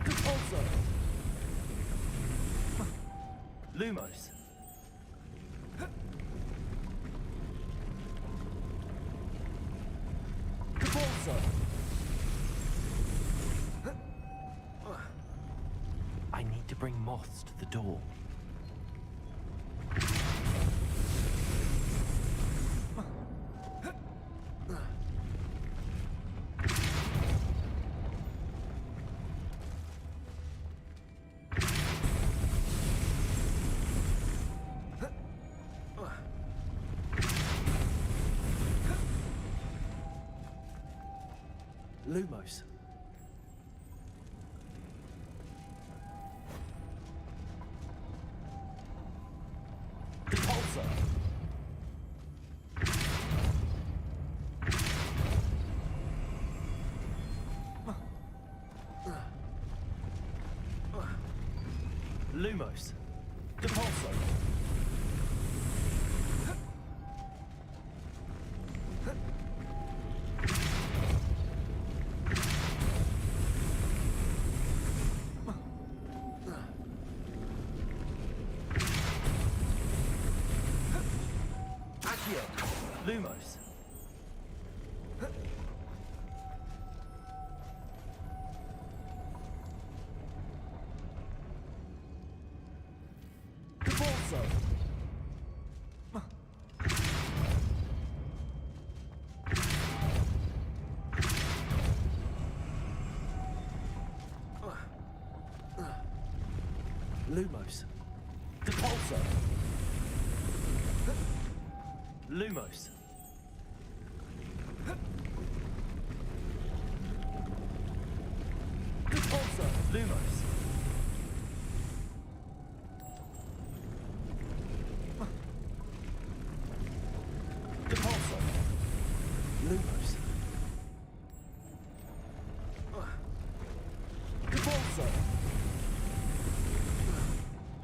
Repulsor. Lumos. Repulsor! I need to bring moths to the door. Lumos. Repulsor! Lumos. Repulsor! Lumos. Repulsor! Lumos. Repulsor! Lumos. Repulsor! Lumos. Repulsor! Lumos. Repulsor!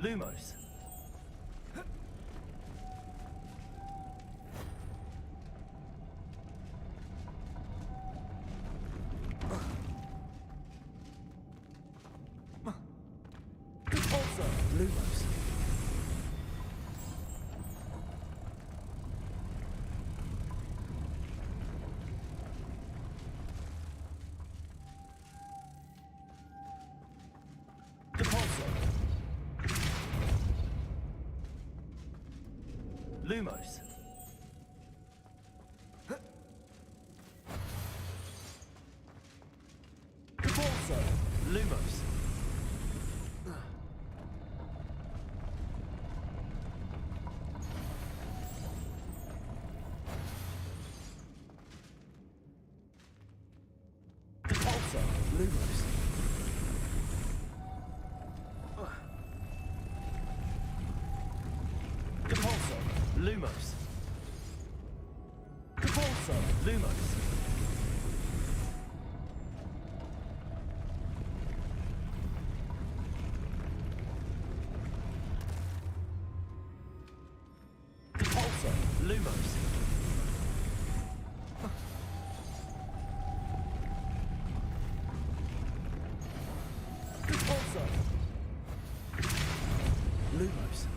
Lumos. Repulsor! Lumos. Repulsor! Lumos. Repulsor! Lumos. Repulsor! Lumos. Repulsor! Lumos. Repulsor! Lumos. Repulsor! Lumos. Repulsor! Lumos.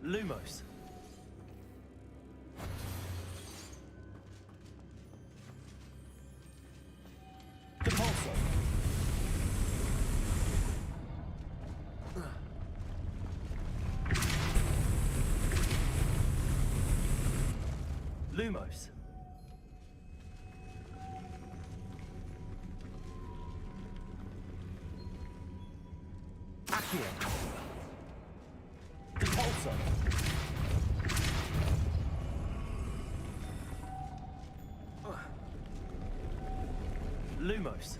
Lumos. Repulsor! Lumos. Accio! Repulsor! Lumos.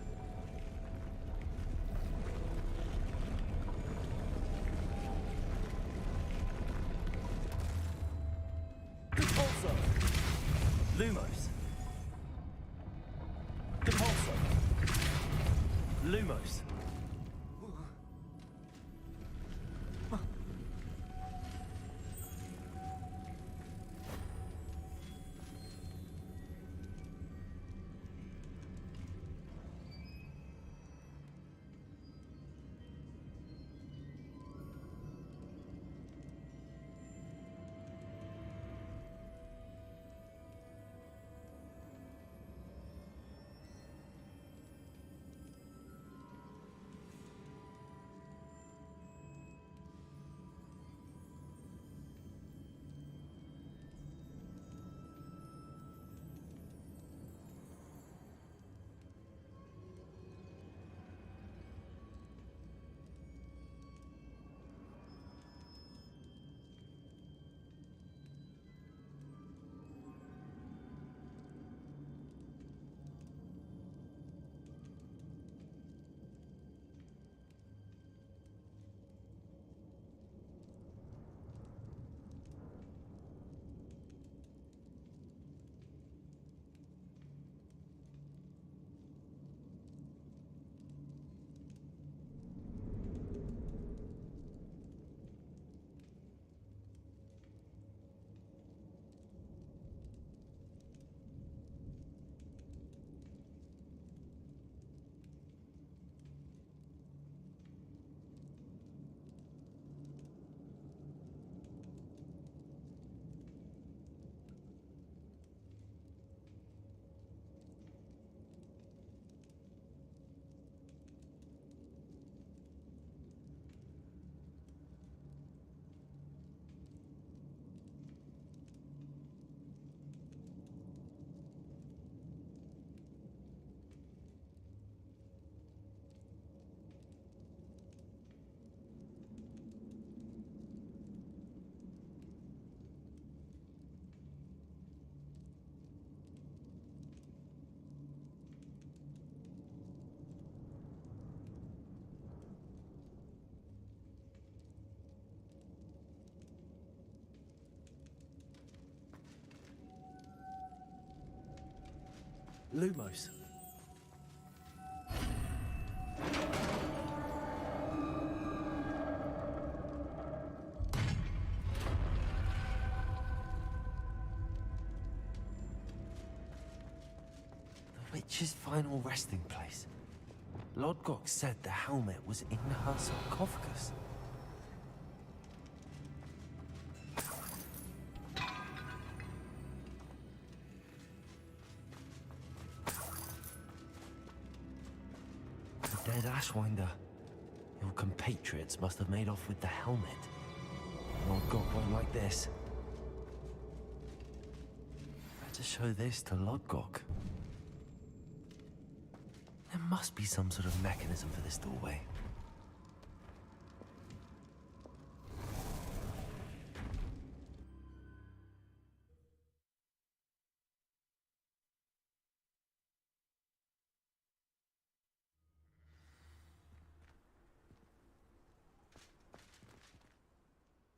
Repulsor! Lumos. Repulsor! Lumos. Lumos. The witch's final resting place. Lodgok said the helmet was in her sarcophagus. The dead Ashwinder. Your compatriots must have made off with the helmet. Lodgok won't like this. Better show this to Lodgok. There must be some sort of mechanism for this doorway.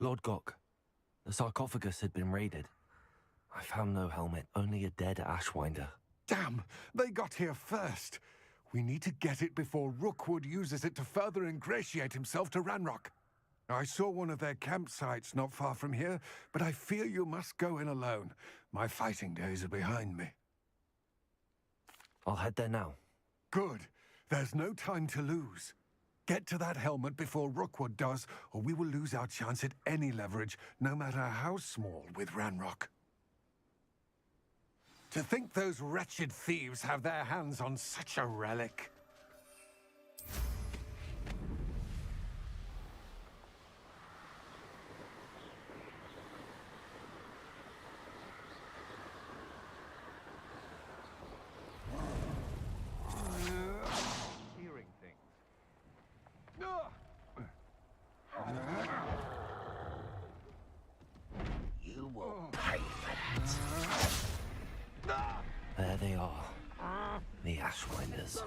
Lodgok, the sarcophagus had been raided. I found no helmet, only a dead Ashwinder. Damn! They got here first. We need to get it before Rookwood uses it to further ingratiate himself to Ranrock. I saw one of their campsites not far from here, but I fear you must go in alone. My fighting days are behind me. I'll head there now. Good. There's no time to lose. Get to that helmet before Rookwood does, or we will lose our chance at any leverage, no matter how small, with Ranrock. To think those wretched thieves have their hands on such a relic. Hearing things. You will pay for that. There they are. The Ashwinders.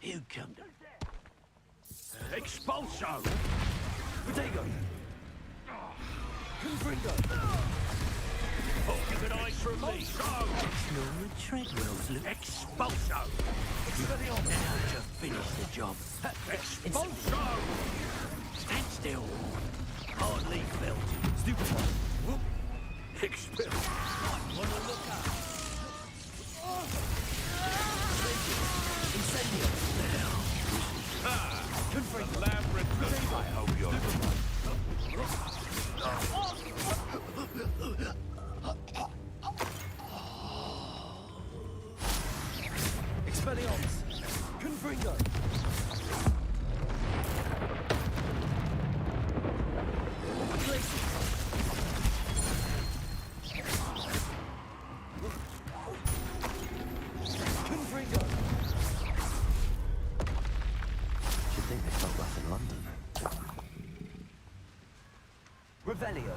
You come to... Expulso! Potato! Confringo! Organized from me! Your treadmills look... Expulso! Now to finish the job. Expulso! Stand still. Hardly felt. Stupid one. Expel. Wanna look up? Incendio. Confringo. Labyrinth. I hope you're... Expelliarmus! Confringo! Confringo! Should think they felt rough in London. Revelio!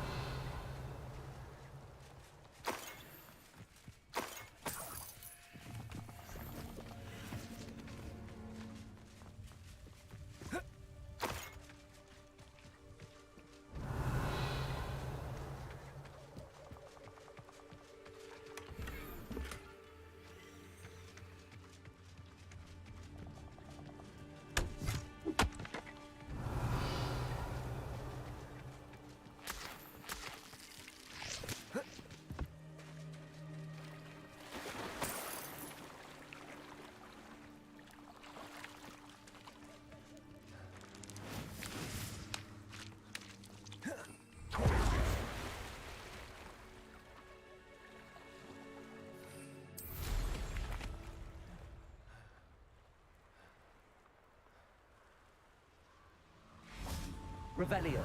Revelio.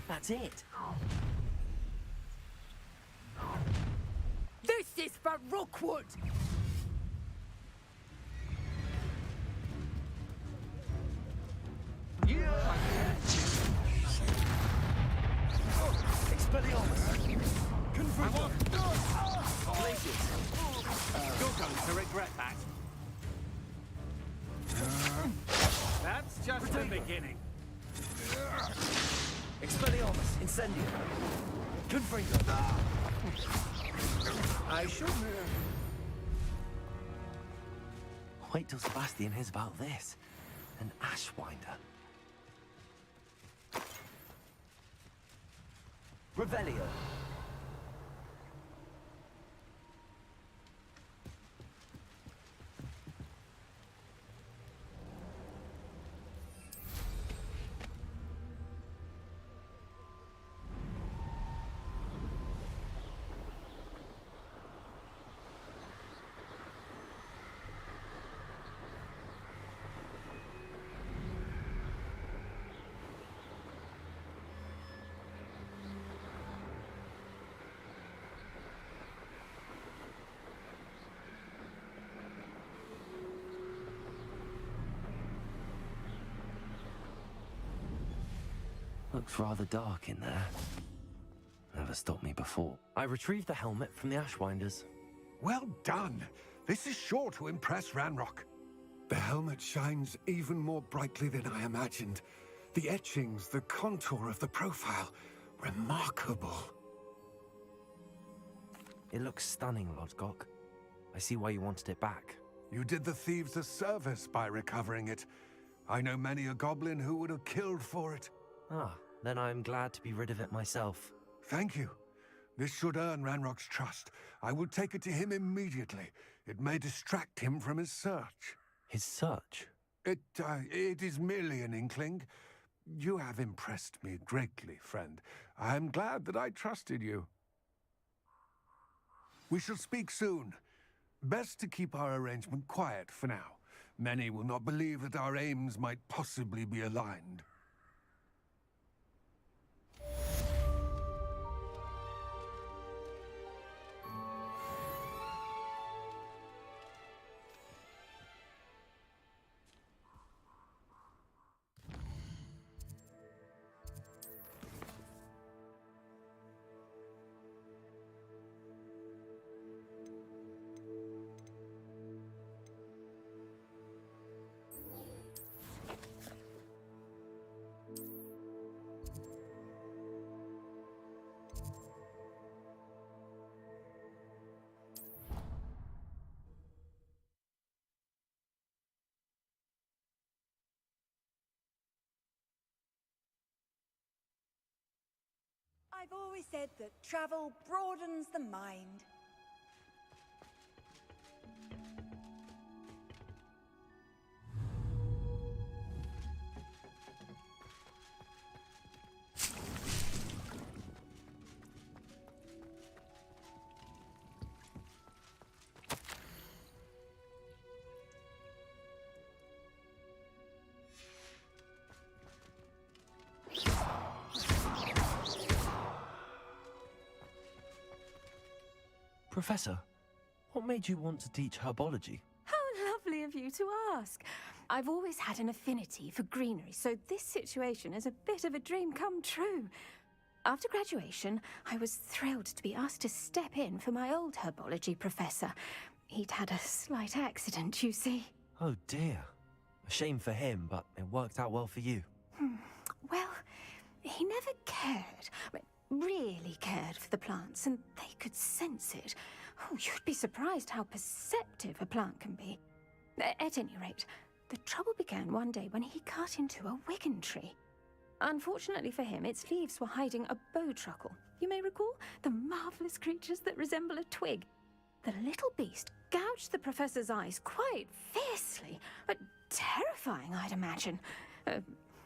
That's it. This is for Rookwood! beginning. Expelliarmus, Incendio. Confringo. I should... Wait till Sebastian hears about this. An Ashwinder. Revelio. Looks rather dark in there. Never stopped me before. I retrieved the helmet from the Ashwinders. Well done. This is sure to impress Ranrock. The helmet shines even more brightly than I imagined. The etchings, the contour of the profile, remarkable. It looks stunning, Lodgok. I see why you wanted it back. You did the thieves a service by recovering it. I know many a goblin who would have killed for it. Ah, then I'm glad to be rid of it myself. Thank you. This should earn Ranrock's trust. I will take it to him immediately. It may distract him from his search. His search? It is merely an inkling. You have impressed me greatly, friend. I am glad that I trusted you. We shall speak soon. Best to keep our arrangement quiet for now. Many will not believe that our aims might possibly be aligned. I've always said that travel broadens the mind. Professor, what made you want to teach herbology? How lovely of you to ask. I've always had an affinity for greenery, so this situation is a bit of a dream come true. After graduation, I was thrilled to be asked to step in for my old herbology professor. He'd had a slight accident, you see. Oh dear. A shame for him, but it worked out well for you. Well, he never cared, really cared for the plants, and they could sense it. Oh, you'd be surprised how perceptive a plant can be. At any rate, the trouble began one day when he cut into a wigan tree. Unfortunately for him, its leaves were hiding a bowtruckle. You may recall the marvelous creatures that resemble a twig. The little beast gouged the professor's eyes quite fiercely, but terrifying, I'd imagine.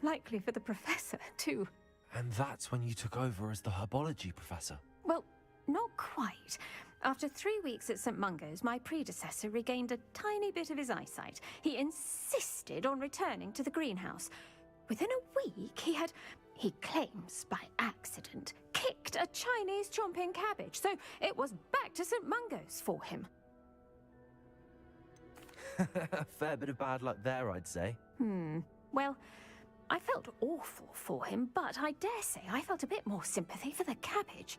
Likely for the professor, too. And that's when you took over as the herbology professor? Well, not quite. After 3 weeks at St. Mungo's, my predecessor regained a tiny bit of his eyesight. He insisted on returning to the greenhouse. Within a week, he claims by accident, kicked a Chinese chomping cabbage, so it was back to St. Mungo's for him. A fair bit of bad luck there, I'd say. Well, I felt awful for him, but I dare say I felt a bit more sympathy for the cabbage.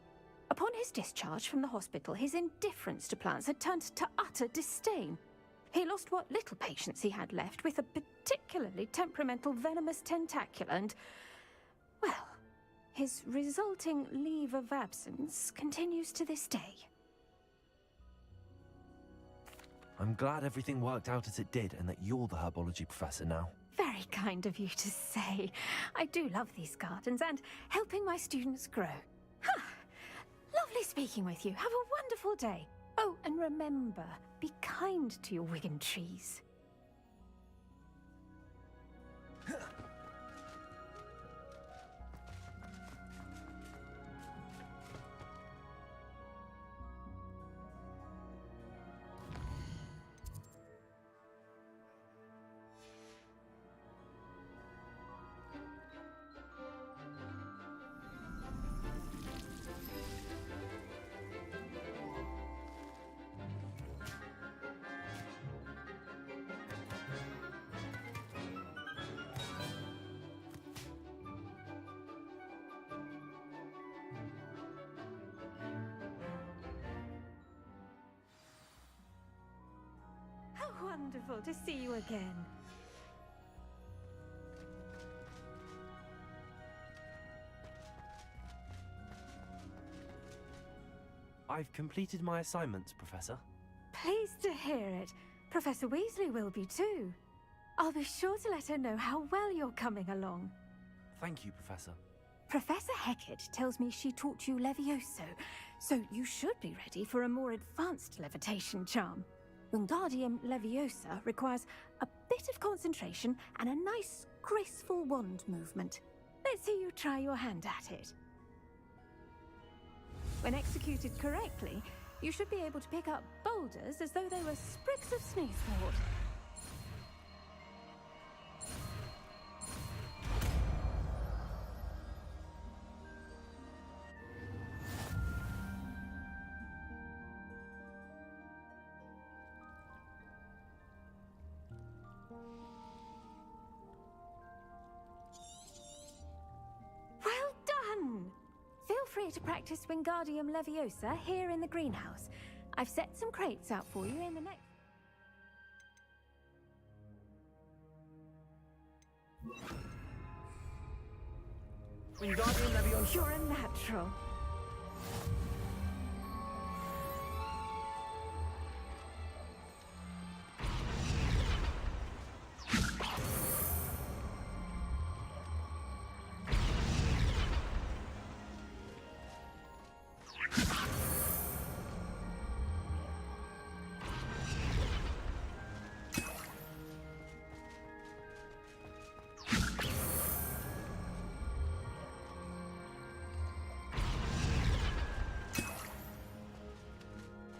Upon his discharge from the hospital, his indifference to plants had turned to utter disdain. He lost what little patience he had left with a particularly temperamental venomous tentacula and, well, his resulting leave of absence continues to this day. I'm glad everything worked out as it did and that you're the herbology professor now. Very kind of you to say. I do love these gardens and helping my students grow. Huh. Lovely speaking with you. Have a wonderful day. Oh, and remember, be kind to your Wigan trees. How wonderful to see you again. I've completed my assignments, Professor. Pleased to hear it. Professor Weasley will be too. I'll be sure to let her know how well you're coming along. Thank you, Professor. Professor Hecat tells me she taught you Levioso, so you should be ready for a more advanced levitation charm. Wingardium Leviosa requires a bit of concentration and a nice, graceful wand movement. Let's see you try your hand at it. When executed correctly, you should be able to pick up boulders as though they were sprigs of sneezewort. Well done! Feel free to practice Wingardium Leviosa here in the greenhouse. I've set some crates out for you in the next... Wingardium Leviosa. You're a natural.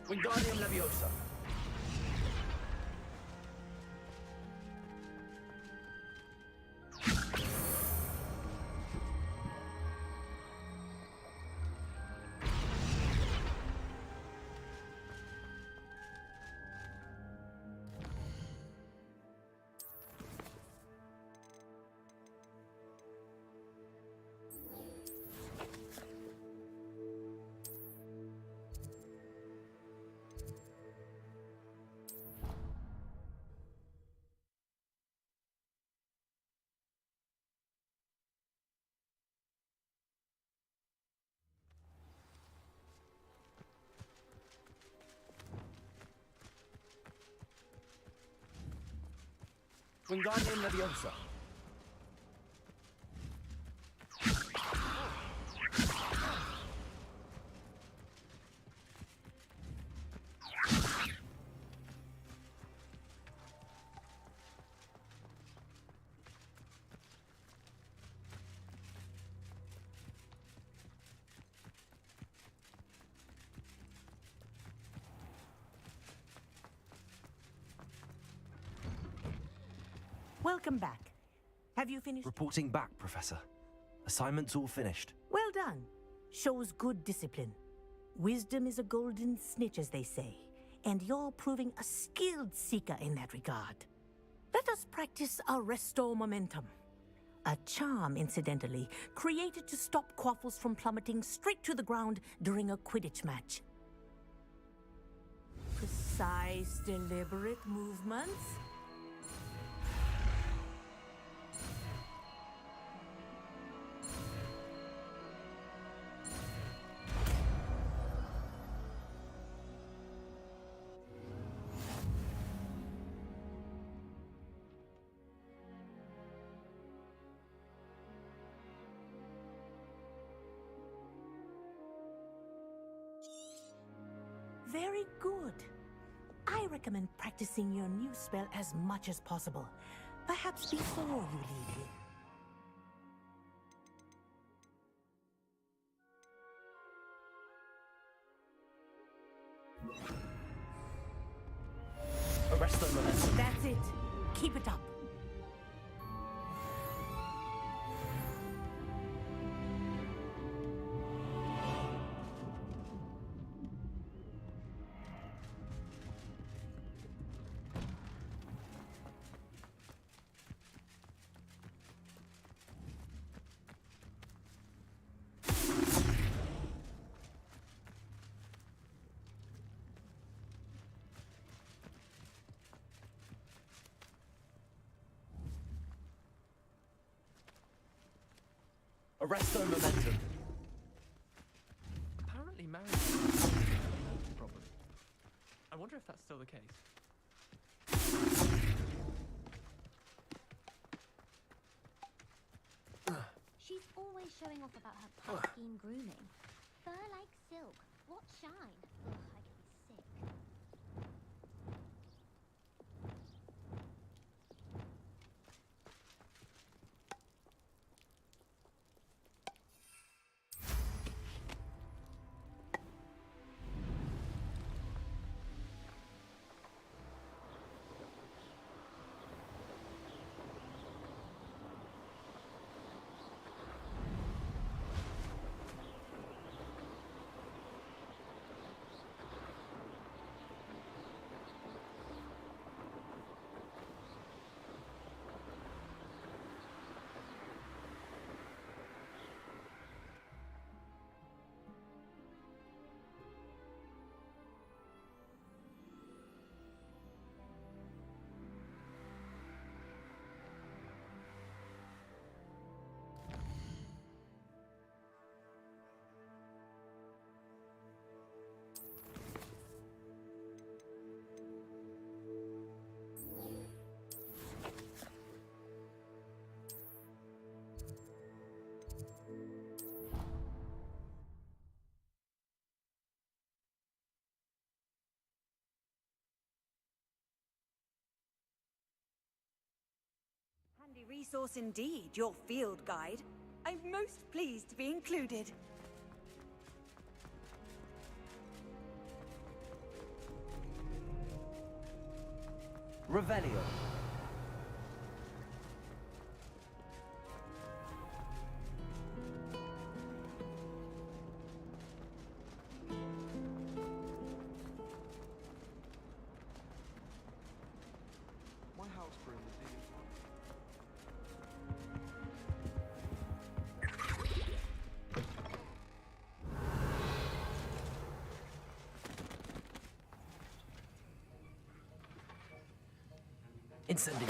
Wingardium Leviosa. Wingardium Leviosa. Welcome back. Have you finished? Reporting back, Professor. Assignments all finished. Well done. Shows good discipline. Wisdom is a golden snitch, as they say, and you're proving a skilled seeker in that regard. Let us practice Arresto Momentum. A charm, incidentally, created to stop quaffles from plummeting straight to the ground during a Quidditch match. Precise, deliberate movements. Very good. I recommend practicing your new spell as much as possible. Perhaps before you leave here. Arrest the momentum. That's it. Keep it up. Arrest the momentum. Apparently marriage problem. I wonder if that's still the case. She's always showing off about her past scheme grooming. Fur like silk. What shine? Ugh, I get sick. Handy resource indeed, your field guide. I'm most pleased to be included. Revelio. My house broom is needed. Incendio.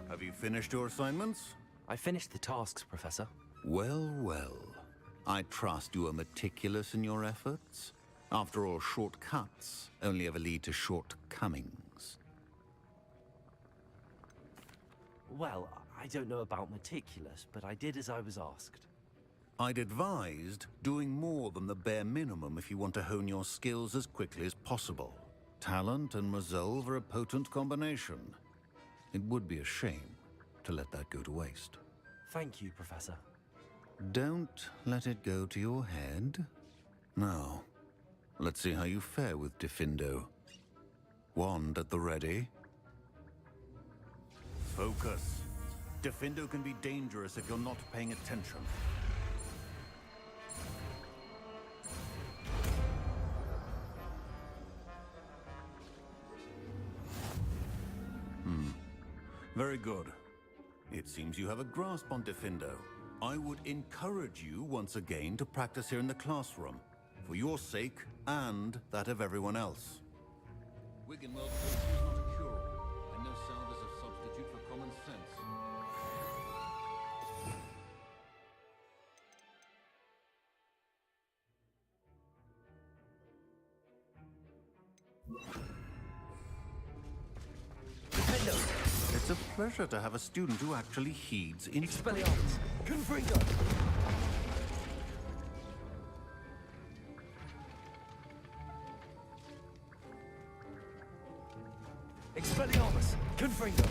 Have you finished your assignments? I finished the tasks, Professor. Well, well. I trust you are meticulous in your efforts. After all, shortcuts only ever lead to shortcomings. Well, I don't know about meticulous, but I did as I was asked. I'd advised doing more than the bare minimum if you want to hone your skills as quickly as possible. Talent and resolve are a potent combination. It would be a shame to let that go to waste. Thank you, Professor. Don't let it go to your head. Now, let's see how you fare with Diffindo. Wand at the ready. Focus. Diffindo can be dangerous if you're not paying attention. Very good. It seems you have a grasp on Diffindo. I would encourage you once again to practice here in the classroom, for your sake and that of everyone else. Wiggenweld is not a cure-all, and no It's a pleasure to have a student who actually heeds instruction. Confringo! Expelliarmus! Confringo!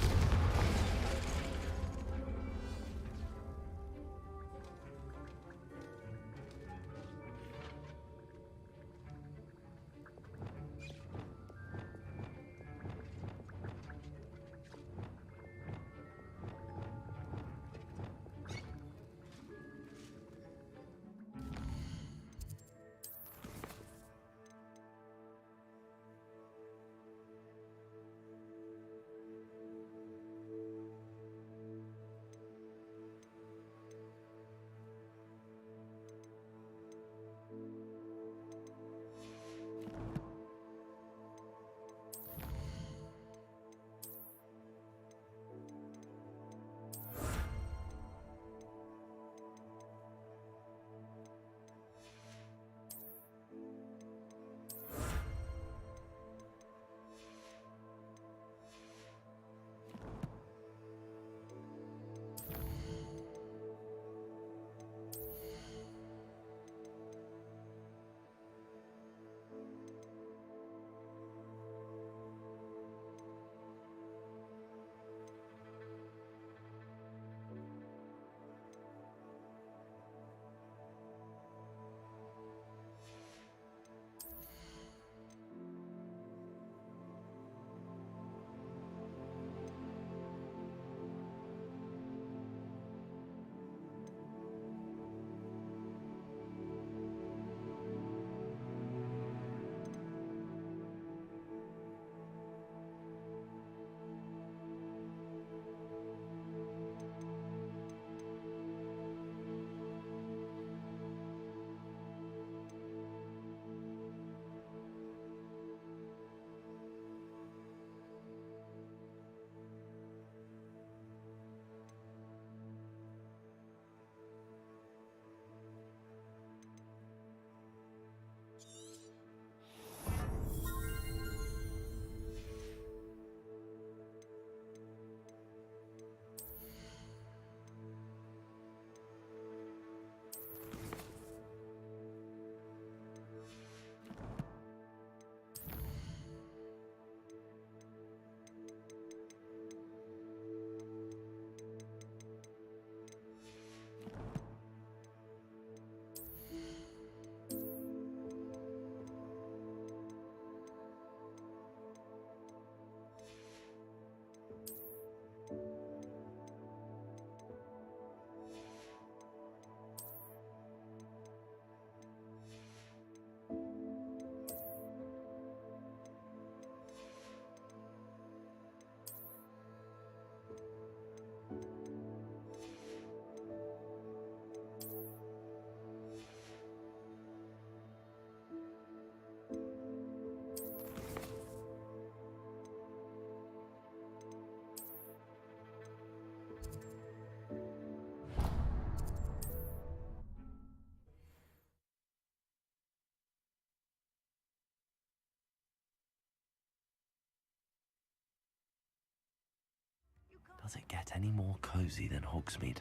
Does it get any more cozy than Hogsmeade?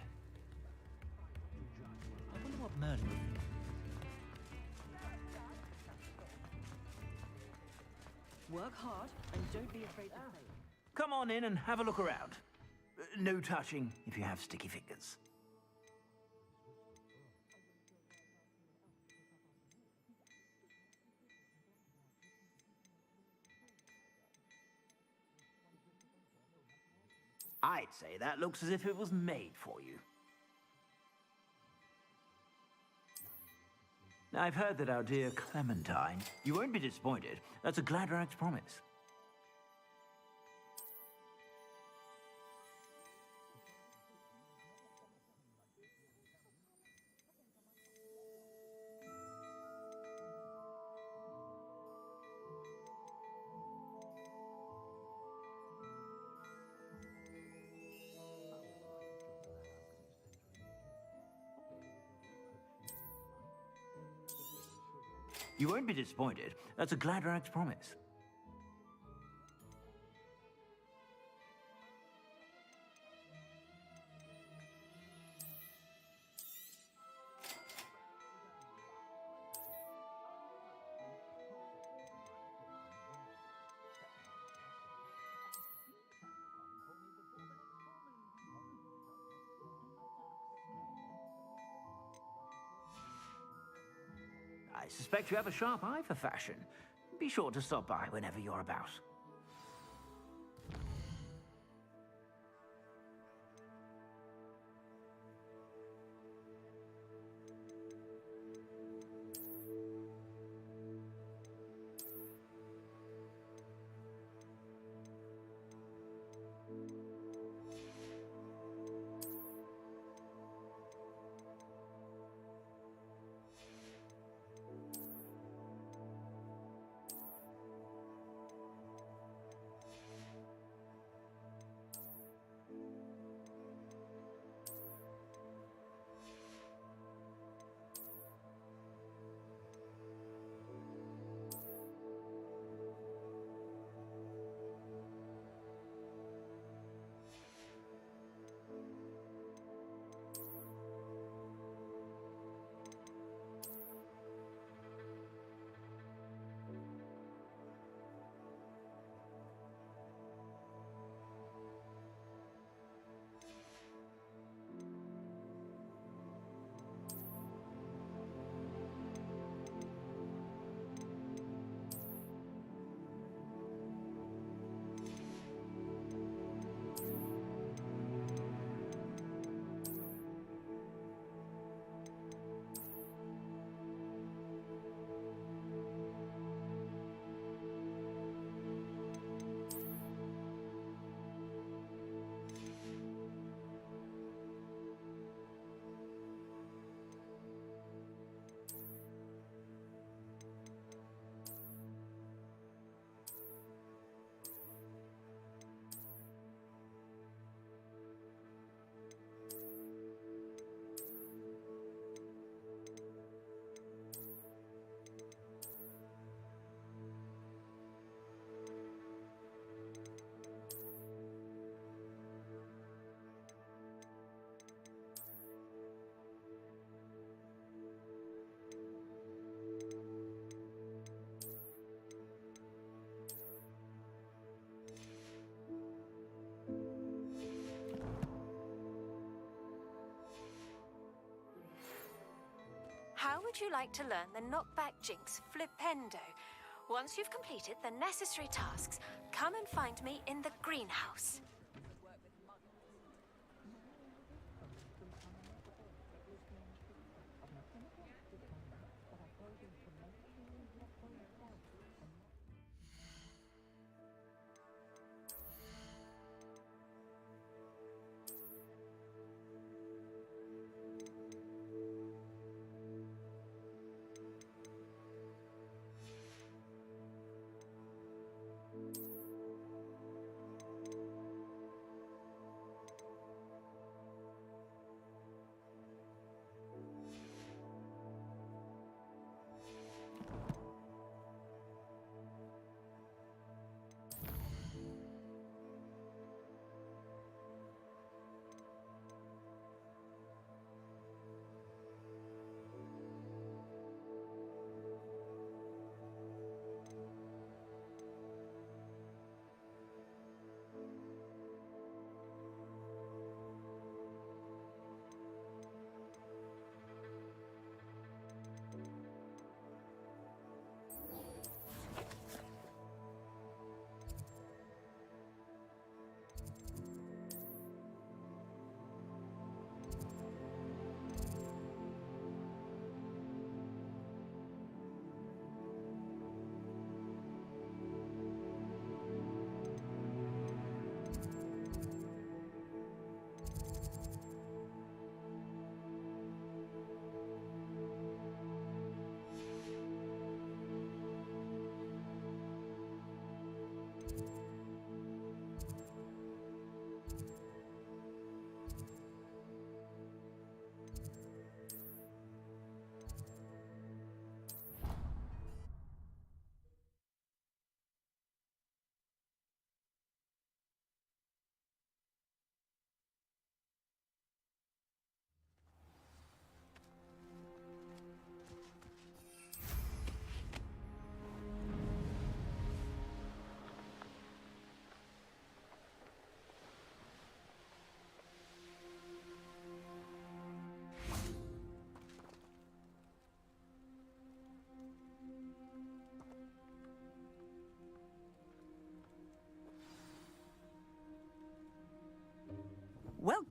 I wonder what Merlin would think. Work hard and don't be afraid to fail. Come on in and have a look around. No touching if you have sticky fingers. I'd say that looks as if it was made for you. Now, I've heard that our dear Clementine... You won't be disappointed. That's a Gladrax promise. You won't be disappointed. That's a Gladrax promise. I suspect you have a sharp eye for fashion. Be sure to stop by whenever you're about. How would you like to learn the knockback jinx Flipendo? Once you've completed the necessary tasks, come and find me in the greenhouse.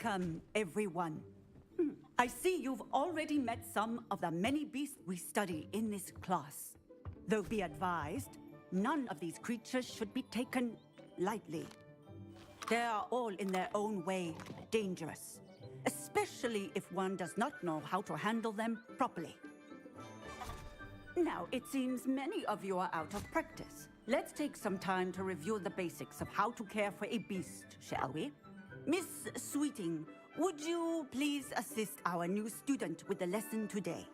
Welcome, everyone. I see you've already met some of the many beasts we study in this class. Though be advised, none of these creatures should be taken lightly. They are all in their own way dangerous, especially if one does not know how to handle them properly. Now, it seems many of you are out of practice. Let's take some time to review the basics of how to care for a beast, shall we? Miss Sweeting, would you please assist our new student with the lesson today?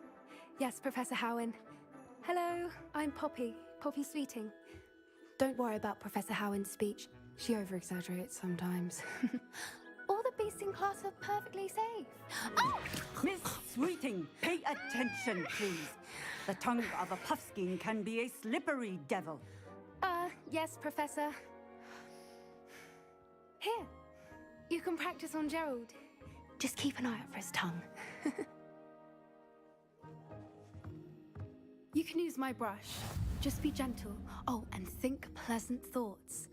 Yes, Professor Howen. Hello, I'm Poppy Sweeting. Don't worry about Professor Howen's speech. She over-exaggerates sometimes. All the beasts in class are perfectly safe. Oh! Miss Sweeting, pay attention, please. The tongue of a puffskein can be a slippery devil. Yes, Professor. Here, you can practice on Gerald. Just keep an eye out for his tongue. You can use my brush. Just be gentle. Oh, and think pleasant thoughts.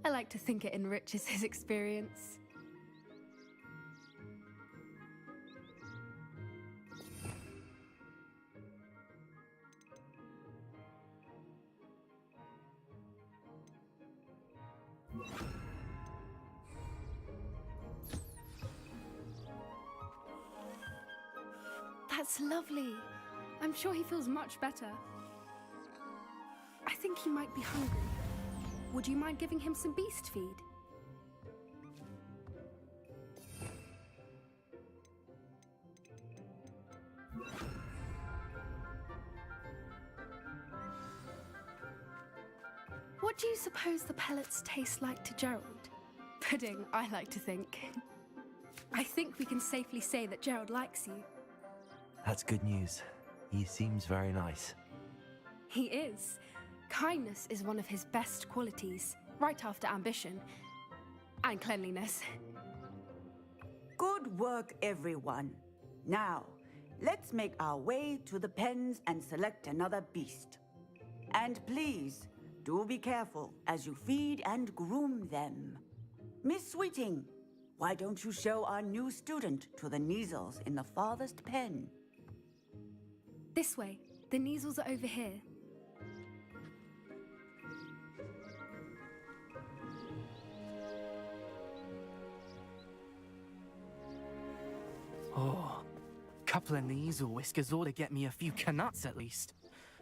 I like to think it enriches his experience. That's lovely. I'm sure he feels much better. I think he might be hungry. Would you mind giving him some beast feed? What do you suppose the pellets taste like to Gerald? Pudding, I like to think. I think we can safely say that Gerald likes you. That's good news. He seems very nice. He is. Kindness is one of his best qualities, right after ambition and cleanliness. Good work, everyone. Now, let's make our way to the pens and select another beast. And please, do be careful as you feed and groom them. Miss Sweeting, why don't you show our new student to the Neasels in the farthest pen? This way. The Neasels are over here. Oh, couple of Neasel whiskers ought to get me a few canuts at least.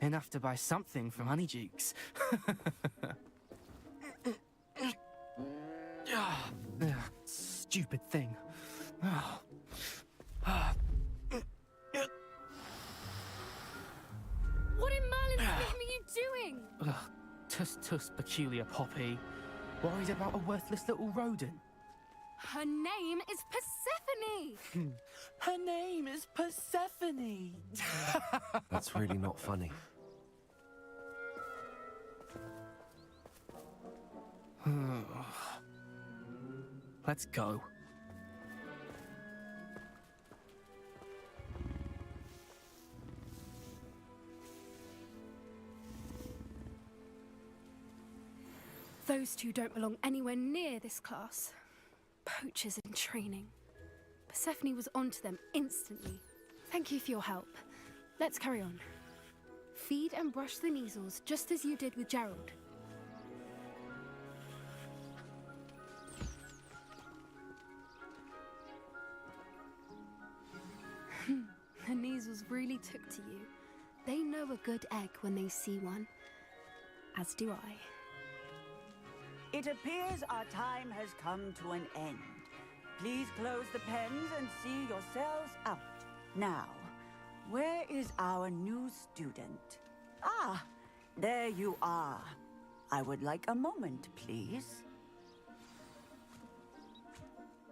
Enough to buy something from Honeydukes. Stupid thing. What in Merlin's name are you doing? Tuss, peculiar Poppy. Worried about a worthless little rodent? Her name is Persephone! Her name is Persephone! That's really not funny. Let's go. Those two don't belong anywhere near this class. Poachers in training. Persephone was onto them instantly. Thank you for your help. Let's carry on. Feed and brush the Neasels just as you did with Gerald. The Neasels really took to you. They know a good egg when they see one. As do I. It appears our time has come to an end. Please close the pens and see yourselves out. Now, where is our new student? Ah, there you are. I would like a moment, please.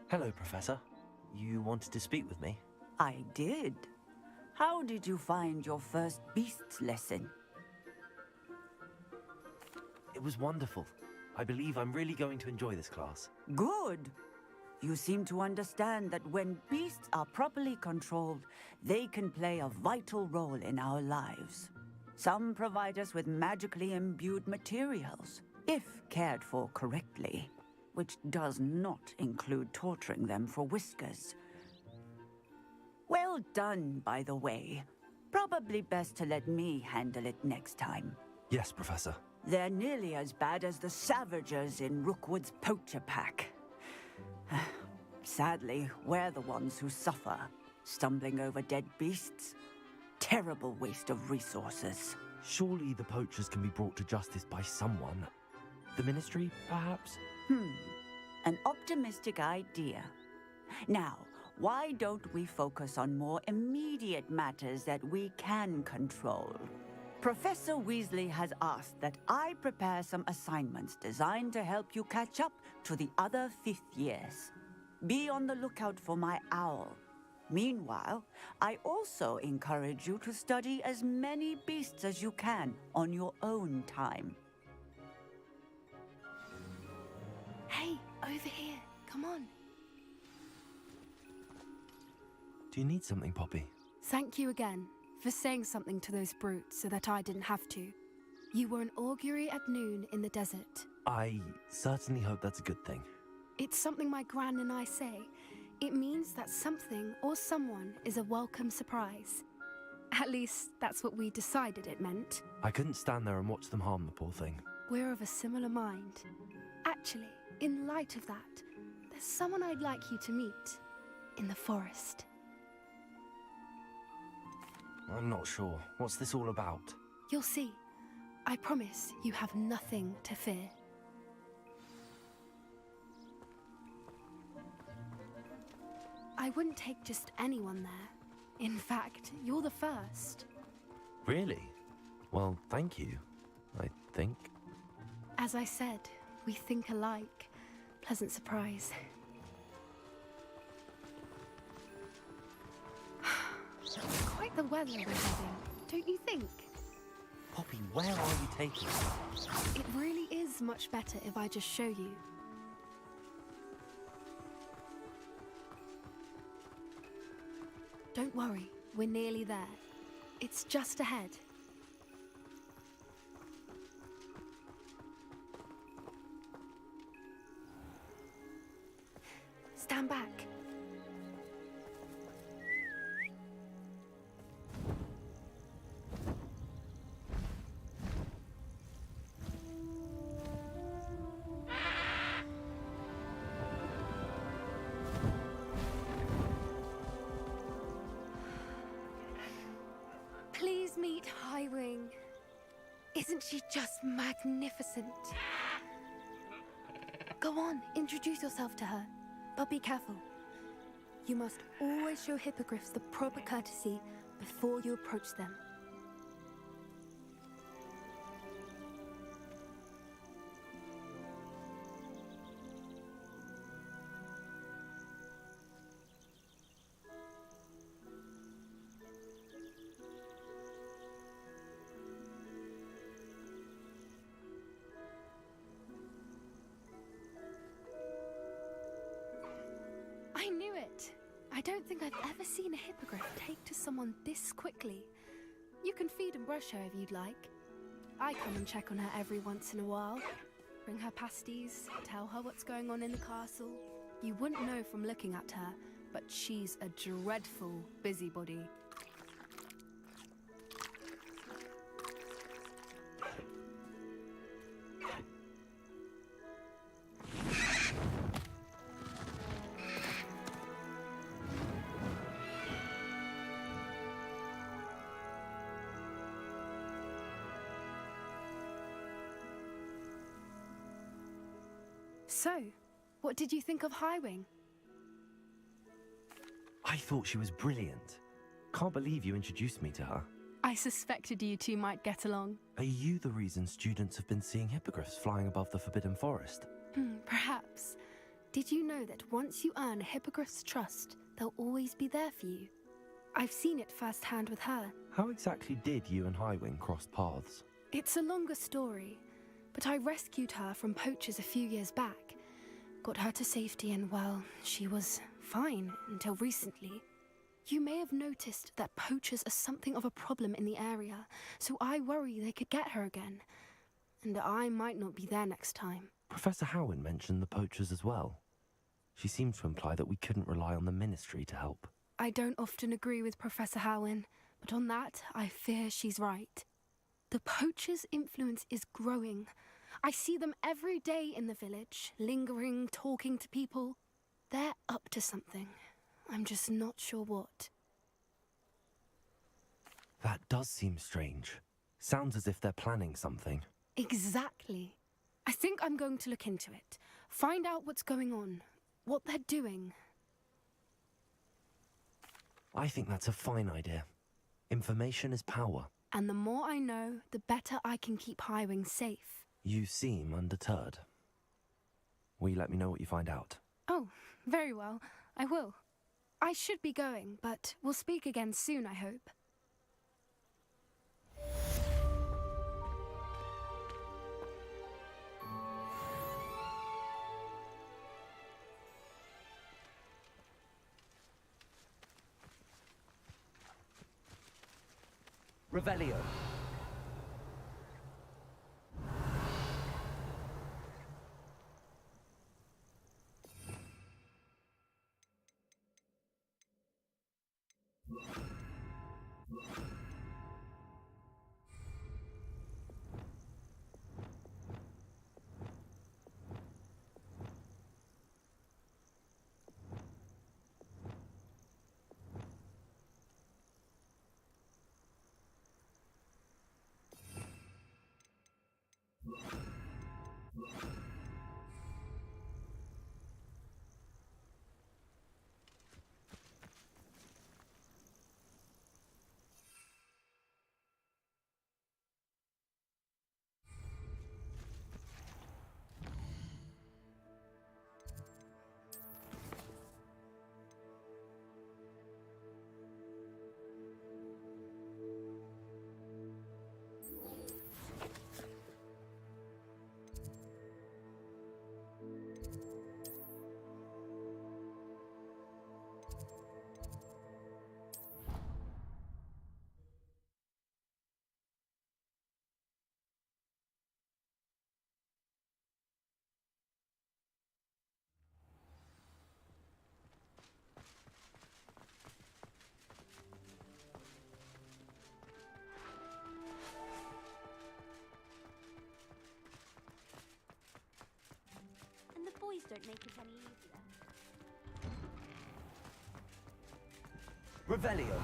Hello, Professor. You wanted to speak with me? I did. How did you find your first beasts lesson? It was wonderful. I believe I'm really going to enjoy this class. Good. You seem to understand that when beasts are properly controlled, they can play a vital role in our lives. Some provide us with magically imbued materials, if cared for correctly. which does not include torturing them for whiskers. Well done, by the way. Probably best to let me handle it next time. Yes, Professor. They're nearly as bad as the Savagers in Rookwood's poacher pack. Sadly, we're the ones who suffer, stumbling over dead beasts. Terrible waste of resources. Surely the poachers can be brought to justice by someone. The Ministry, perhaps? An optimistic idea. Now, why don't we focus on more immediate matters that we can control? Professor Weasley has asked that I prepare some assignments designed to help you catch up to the other 5th years. Be on the lookout for my owl. Meanwhile, I also encourage you to study as many beasts as you can on your own time. Hey, over here. Come on. Do you need something, Poppy? Thank you again for saying something to those brutes so that I didn't have to. You were an augury at noon in the desert. I certainly hope that's a good thing. It's something my gran and I say. It means that something or someone is a welcome surprise. At least, that's what we decided it meant. I couldn't stand there and watch them harm the poor thing. We're of a similar mind. Actually, in light of that, there's someone I'd like you to meet in the forest. I'm not sure. What's this all about? You'll see. I promise you have nothing to fear. I wouldn't take just anyone there. In fact, you're the first. Really? Well, thank you, I think. As I said, we think alike. Pleasant surprise. Quite the weather we're having, don't you think? Poppy, where are you taking me? It really is much better if I just show you. Don't worry, we're nearly there. It's just ahead. Stand back. Please meet Highwing. Isn't she just magnificent? Go on, introduce yourself to her. But be careful. You must always show hippogriffs the proper courtesy before you approach them. I knew it! I don't think I've ever seen a hippogriff take to someone this quickly. You can feed and brush her if you'd like. I come and check on her every once in a while. Bring her pasties, tell her what's going on in the castle. You wouldn't know from looking at her, but she's a dreadful busybody. So, what did you think of Highwing? I thought she was brilliant. Can't believe you introduced me to her. I suspected you two might get along. Are you the reason students have been seeing hippogriffs flying above the Forbidden Forest? Perhaps. Did you know that once you earn a hippogriff's trust, they'll always be there for you? I've seen it firsthand with her. How exactly did you and Highwing cross paths? It's a longer story, but I rescued her from poachers a few years back. Got her to safety and, well, she was fine until recently. You may have noticed that poachers are something of a problem in the area, so I worry they could get her again. and I might not be there next time. Professor Howin mentioned the poachers as well. She seemed to imply that we couldn't rely on the Ministry to help. I don't often agree with Professor Howin, but on that, I fear she's right. The poachers' influence is growing. I see them every day in the village, lingering, talking to people. They're up to something. I'm just not sure what. That does seem strange. Sounds as if they're planning something. Exactly. I think I'm going to look into it. Find out what's going on, what they're doing. I think that's a fine idea. Information is power. And the more I know, the better I can keep Highwing safe. You seem undeterred. Will you let me know what you find out? Oh, very well. I will. I should be going, but we'll speak again soon, I hope. Revelio. And the boys don't make it any easier. Revelio.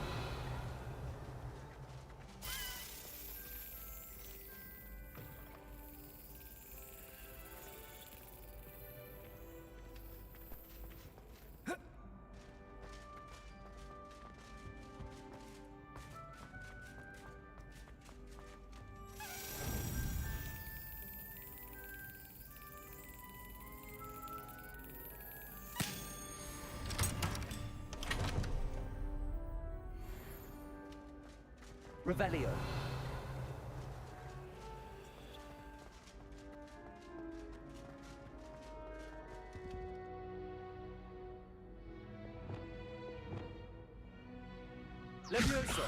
Revelio. Levioso.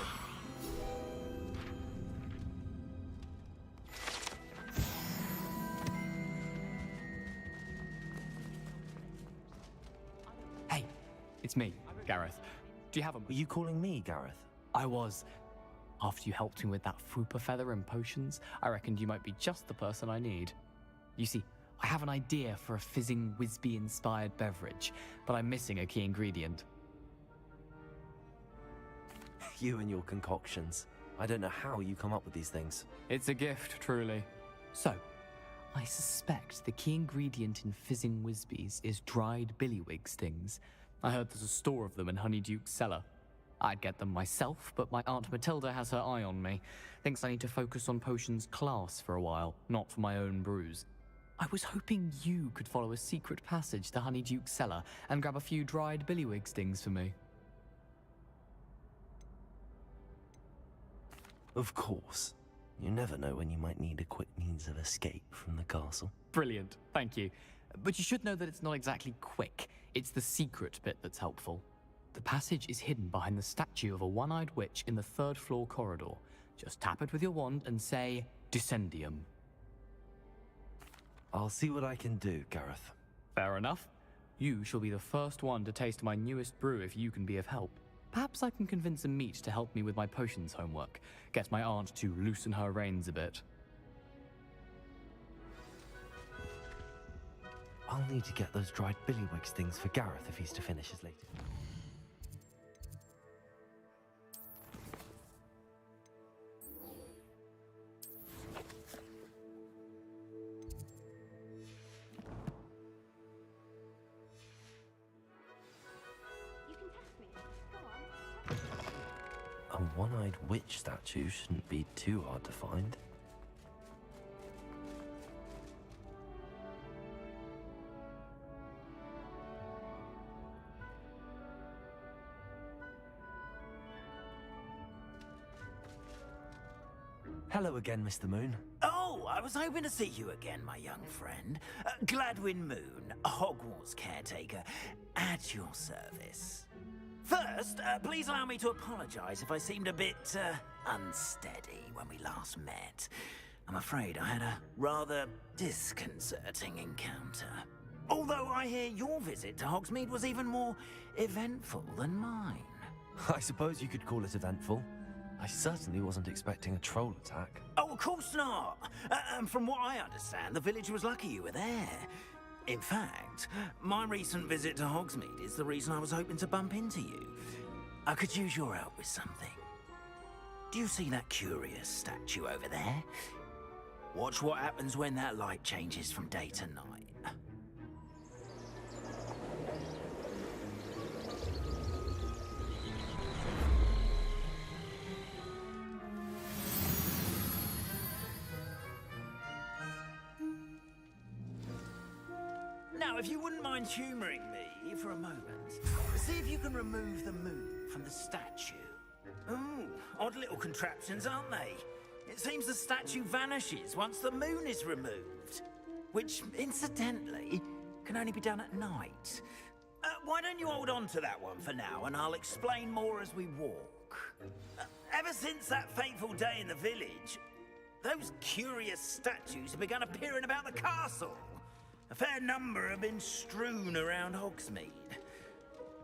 Hey, it's me, Gareth. Do you have a... Were you calling me, Gareth? I was. After you helped me with that fupa feather and potions, I reckoned you might be just the person I need. You see, I have an idea for a fizzing Wisby-inspired beverage, but I'm missing a key ingredient. You and your concoctions. I don't know how you come up with these things. It's a gift, truly. So, I suspect the key ingredient in fizzing Wisbies is dried billywig stings. I heard there's a store of them in Honeyduke's cellar. I'd get them myself, but my Aunt Matilda has her eye on me. Thinks I need to focus on potions class for a while, not for my own brews. I was hoping you could follow a secret passage to Honeyduke's cellar and grab a few dried billywig stings for me. Of course. You never know when you might need a quick means of escape from the castle. Brilliant, thank you. But you should know that it's not exactly quick. It's the secret bit that's helpful. The passage is hidden behind the statue of a one-eyed witch in the third-floor corridor. Just tap it with your wand and say, Descendium. I'll see what I can do, Gareth. Fair enough. You shall be the first one to taste my newest brew if you can be of help. Perhaps I can convince a meat to help me with my potions homework. Get my aunt to loosen her reins a bit. I'll need to get those dried billywig stings for Gareth if he's to finish his latest. A one-eyed witch statue shouldn't be too hard to find. Hello again, Mr. Moon. Oh, I was hoping to see you again, my young friend. Gladwin Moon, Hogwarts caretaker, at your service. First, please allow me to apologize if I seemed a bit, unsteady when we last met. I'm afraid I had a rather disconcerting encounter. Although I hear your visit to Hogsmeade was even more eventful than mine. I suppose you could call it eventful. I certainly wasn't expecting a troll attack. Oh, of course not. And from what I understand, the village was lucky you were there. In fact, my recent visit to Hogsmeade is the reason I was hoping to bump into you. I could use your help with something. Do you see that curious statue over there? Watch what happens when that light changes from day to night. Now, if you wouldn't mind humouring me for a moment, see if you can remove the moon from the statue. Ooh, odd little contraptions, aren't they? It seems the statue vanishes once the moon is removed, which, incidentally, can only be done at night. Why don't you hold on to that one for now, and I'll explain more as we walk. Ever since that fateful day in the village, those curious statues have begun appearing about the castle. A fair number have been strewn around Hogsmeade.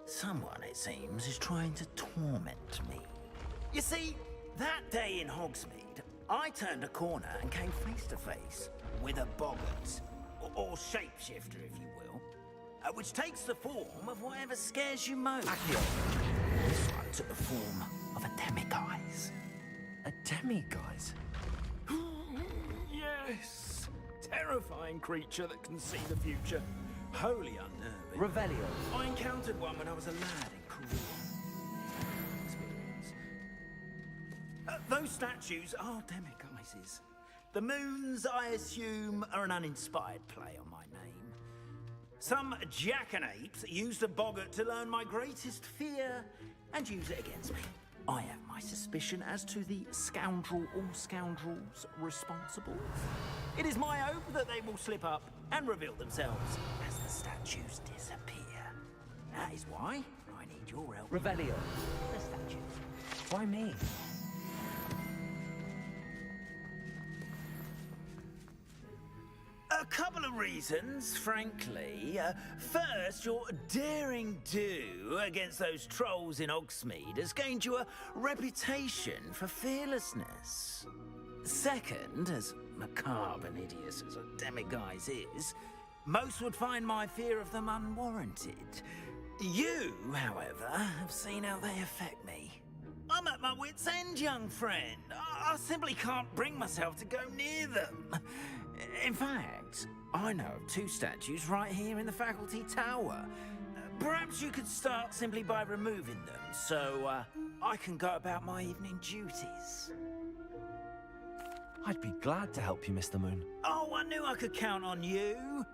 Someone, it seems, is trying to torment me. You see, that day in Hogsmeade, I turned a corner and came face to face with a boggart, or shapeshifter, if you will, which takes the form of whatever scares you most. This one took the form of a demiguise. A demiguise? Yes! Terrifying creature that can see the future. Wholly unnerving. Revelio. I encountered one when I was a lad in Korea. Those statues are demiguises. The moons, I assume, are an uninspired play on my name. Some jackanapes used a boggart to learn my greatest fear and use it against me. I have my suspicion as to the scoundrel or scoundrels responsible. It is my hope that they will slip up and reveal themselves as the statues disappear. That is why I need your help. Revelio. The statues. Why me? A couple of reasons, frankly. First, your daring do against those trolls in Hogsmeade has gained you a reputation for fearlessness. Second, as macabre and hideous as a demiguise is, most would find my fear of them unwarranted. You, however, have seen how they affect me. I'm at my wit's end, young friend. I simply can't bring myself to go near them. In fact, I know of two statues right here in the faculty tower. Perhaps you could start simply by removing them, so I can go about my evening duties. I'd be glad to help you, Mr. Moon. Oh, I knew I could count on you.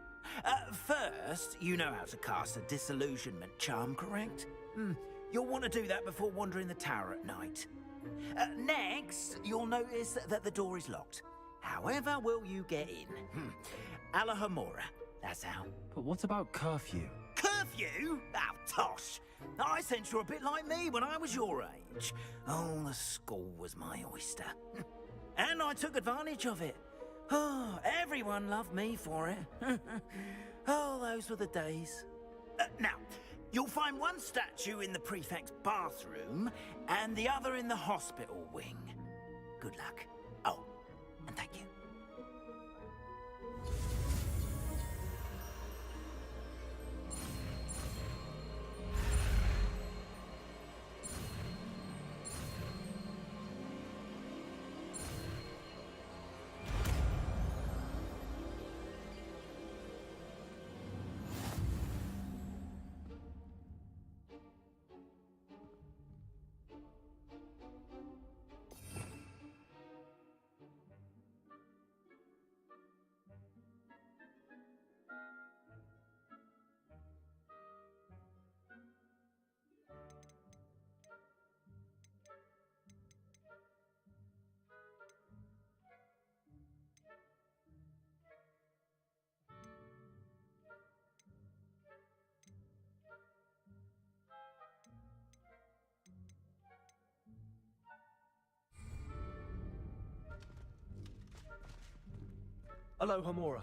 First, you know how to cast a disillusionment charm, correct? You'll want to do that before wandering the tower at night. Next, you'll notice that the door is locked. However will you get in? Alahamora, that's how. But what about curfew? Curfew? Oh, tosh. I sense you're a bit like me when I was your age. Oh, the school was my oyster. And I took advantage of it. Oh, every everyone loved me for it. Oh, those were the days. Now, you'll find one statue in the prefect's bathroom and the other in the hospital wing. Good luck. Oh, and thank you. Hello, Hamora.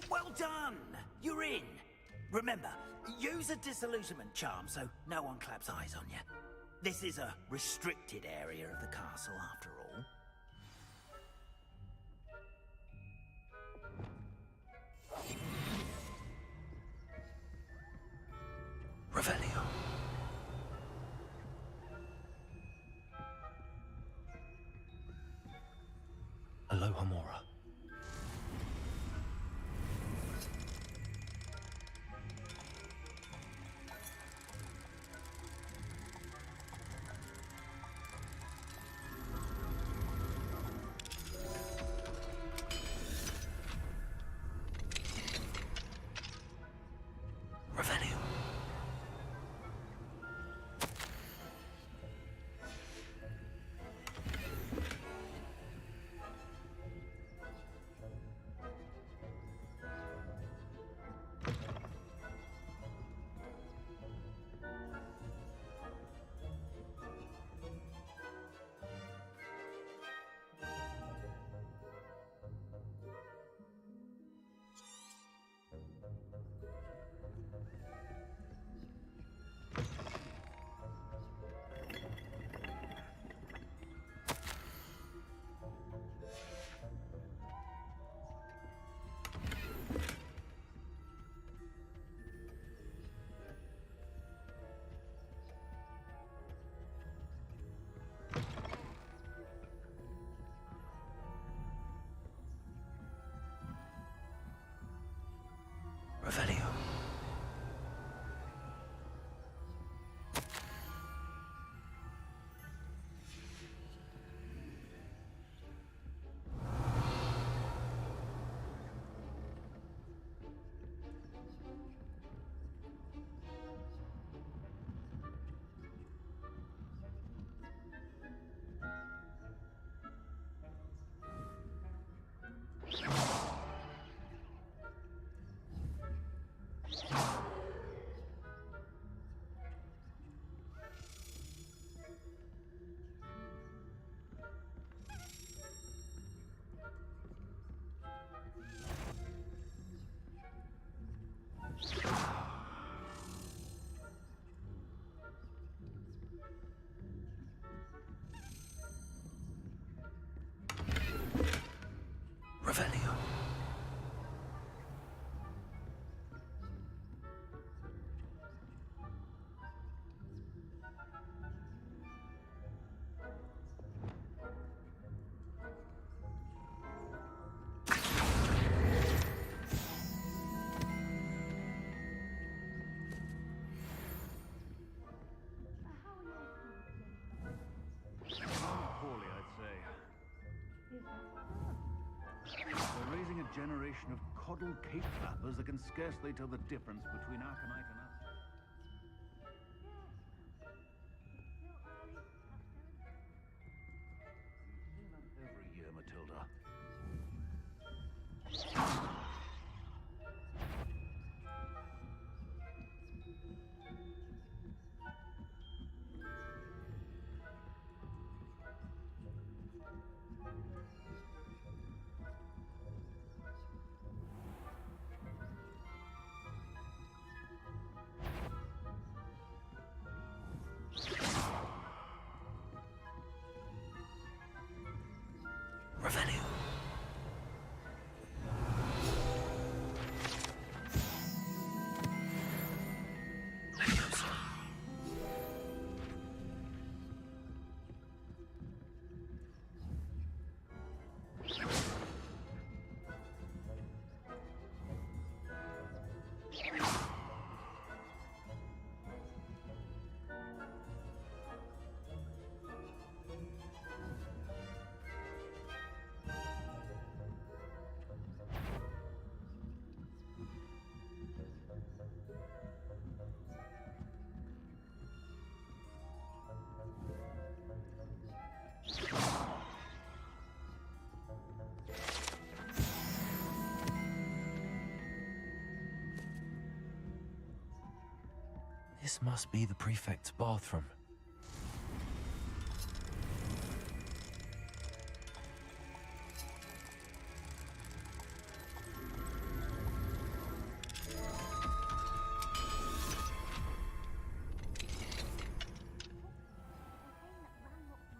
Well done! You're in. Remember, use a disillusionment charm so no one claps eyes on you. This is a restricted area of the castle, after all. Revelio. Hello, Hamora. Revelio. Revelio. pig flappers that can scarcely tell the difference between Arcanite and us. Every year, Matilda. Revenue. This must be the prefect's bathroom.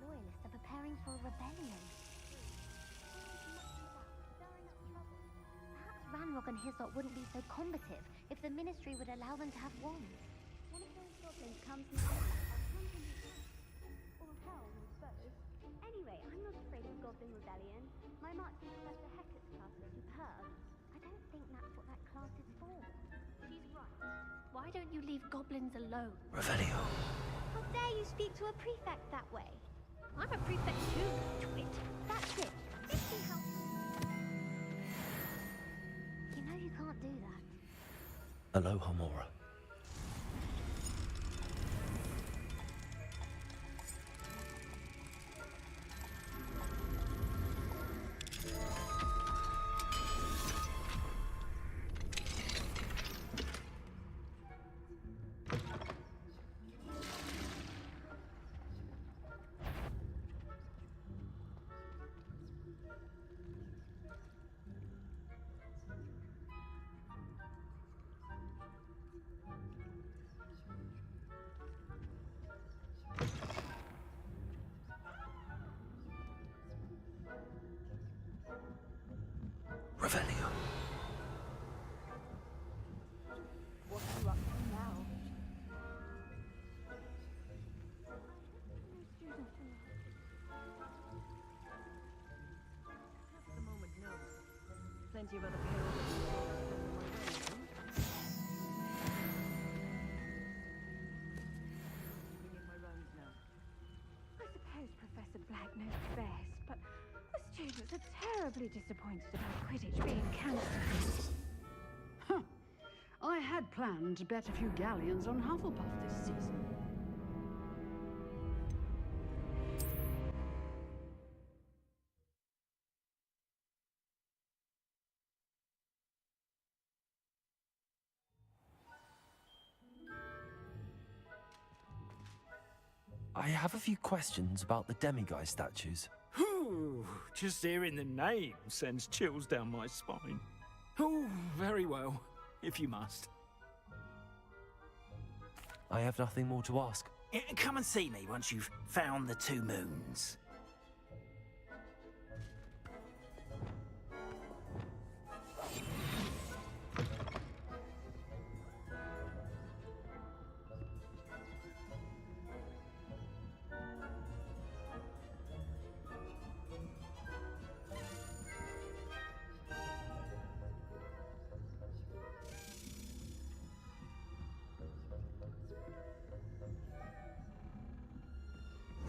Loyalists are preparing for a rebellion. Perhaps Ranrock and Hislop wouldn't be so combative if the Ministry would allow them to have wands. One of those goblins comes and or hell, I suppose. Anyway, I'm not afraid of Goblin Rebellion. My Marching Professor Hector's class is superb. I don't think that's what that class is for. She's right. Why don't you leave goblins alone? Revelio. How dare you speak to a prefect that way? I'm a prefect too, twit. That's it. Let's see how... You know you can't do that. Aloha, Mora. Revelio. What are you up to now? At the moment, no. Plenty of other payroll. I suppose Professor Black knows best, but the students are terribly disappointed about Quidditch being cancelled. Huh. I had planned to bet a few galleons on Hufflepuff this season. I have a few questions about the demiguise statues. Whew, just hearing the name sends chills down my spine. Oh, very well, if you must. I have nothing more to ask. Come and see me once you've found the 2 moons.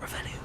Revelio.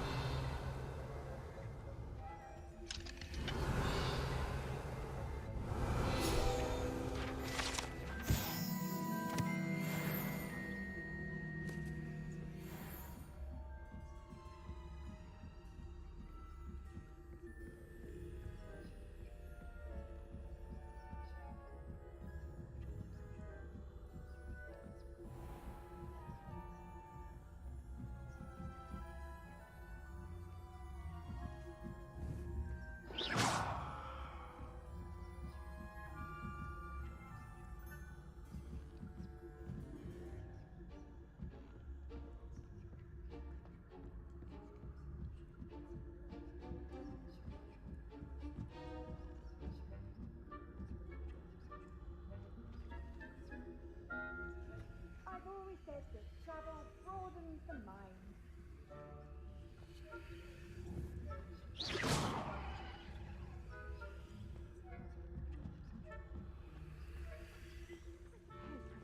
says that travel broadens the mind.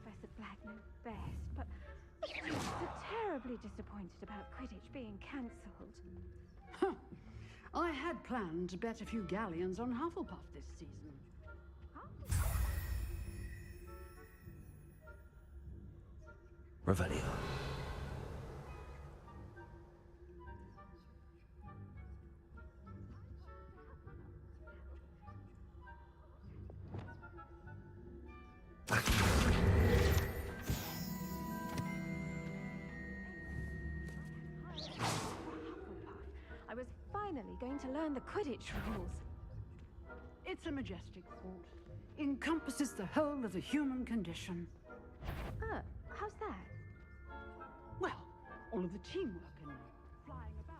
Professor Black knows best, but I'm terribly disappointed about Quidditch being cancelled. Huh. I had planned to bet a few galleons on Hufflepuff this season. Revelio. I was finally going to learn the Quidditch rules. It's a majestic thought. Encompasses the whole of the human condition. How's that? Well, all of the teamwork and flying about.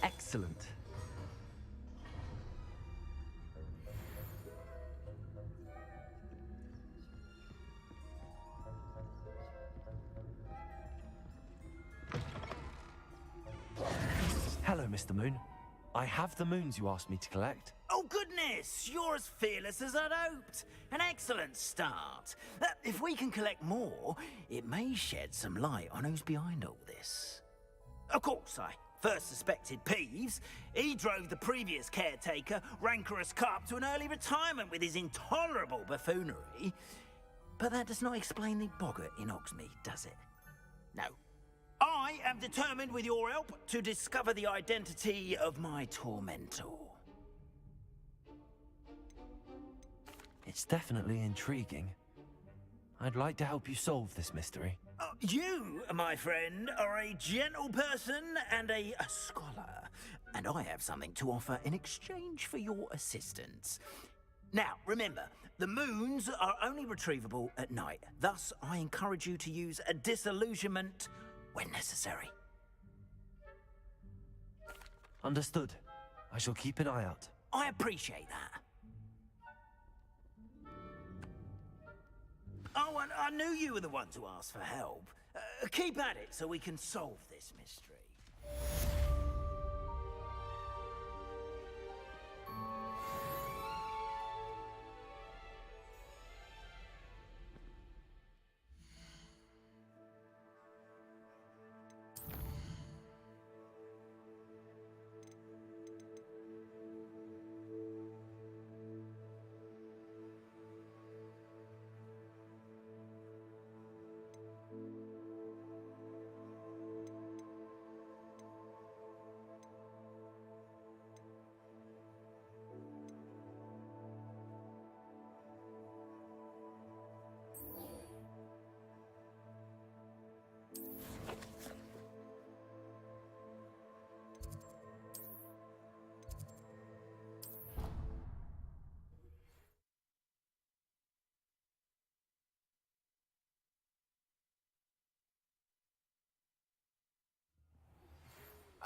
Excellent. Hello, Mr. Moon. I have the moons you asked me to collect. Oh, goodness! You're as fearless as I'd hoped. An excellent start. If we can collect more, it may shed some light on who's behind all this. Of course, I first suspected Peeves. He drove the previous caretaker, Rancorous Carp, to an early retirement with his intolerable buffoonery. But that does not explain the boggart in Hogsmeade, does it? No. I am determined, with your help, to discover the identity of my tormentor. It's definitely intriguing. I'd like to help you solve this mystery. You, my friend, are a gentle person and a scholar, and I have something to offer in exchange for your assistance. Now, remember, the moons are only retrievable at night. Thus, I encourage you to use a disillusionment when necessary. Understood. I shall keep an eye out. I appreciate that. Oh, and I knew you were the one to ask for help. Keep at it so we can solve this mystery.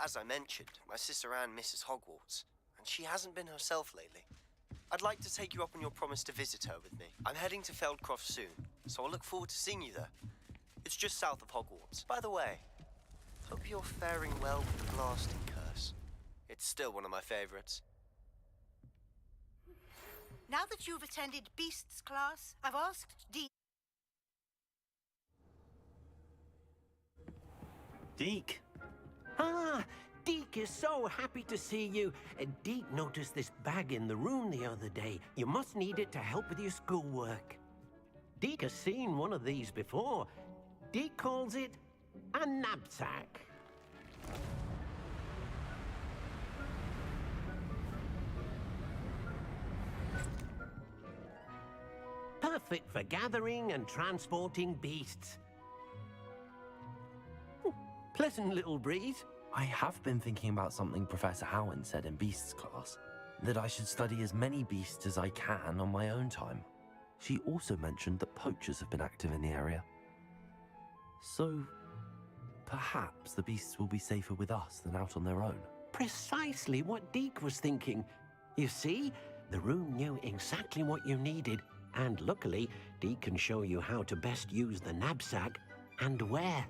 As I mentioned, my sister Anne misses Hogwarts, and she hasn't been herself lately. I'd like to take you up on your promise to visit her with me. I'm heading to Feldcroft soon, so I'll look forward to seeing you there. It's just south of Hogwarts. By the way, hope you're faring well with the blasting curse. It's still one of my favorites. Now that you've attended Beasts class, I've asked Dean Deke. Ah, Deke is so happy to see you. Deke noticed this bag in the room the other day. You must need it to help with your schoolwork. Deke has seen one of these before. Deke calls it a knapsack. Perfect for gathering and transporting beasts. Pleasant little breeze. I have been thinking about something Professor Howard said in Beasts class, that I should study as many beasts as I can on my own time. She also mentioned that poachers have been active in the area. So, perhaps the beasts will be safer with us than out on their own. Precisely what Deke was thinking. You see, the room knew exactly what you needed, and luckily, Deke can show you how to best use the knapsack and where.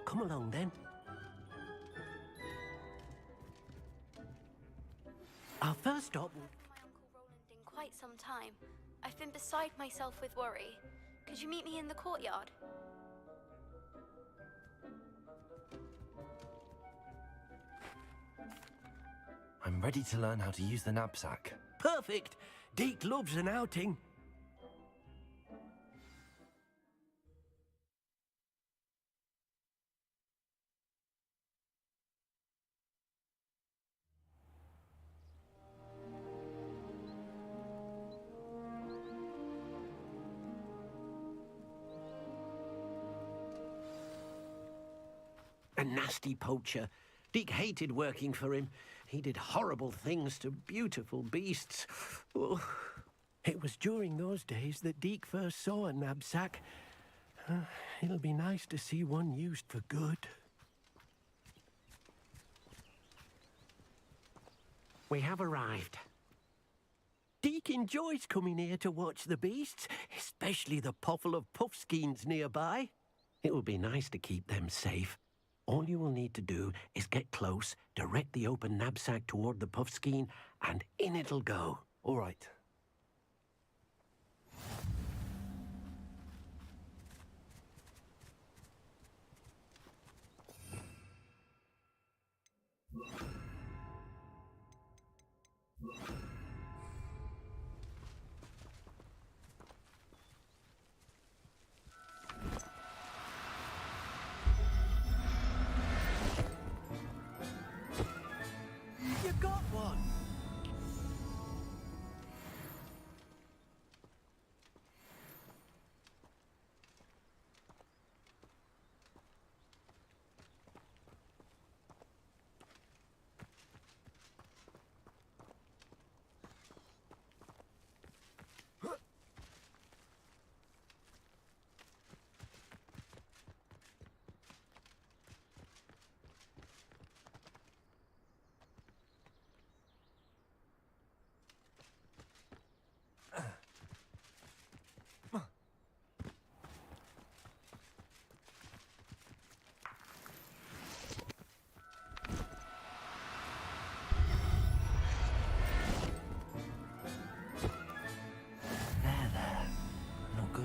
Come along then. Our first stop. In quite some time. I've been beside myself with worry. Could you meet me in the courtyard? I'm ready to learn how to use the knapsack. Perfect! Deke loves an outing. A nasty poacher. Deke hated working for him. He did horrible things to beautiful beasts. Oh. It was during those days that Deke first saw a knapsack. It'll be nice to see one used for good. We have arrived. Deke enjoys coming here to watch the beasts, especially the potful of puffskeins nearby. It will be nice to keep them safe. All you will need to do is get close, direct the open knapsack toward the puffskein, and in it'll go. All right. You got one!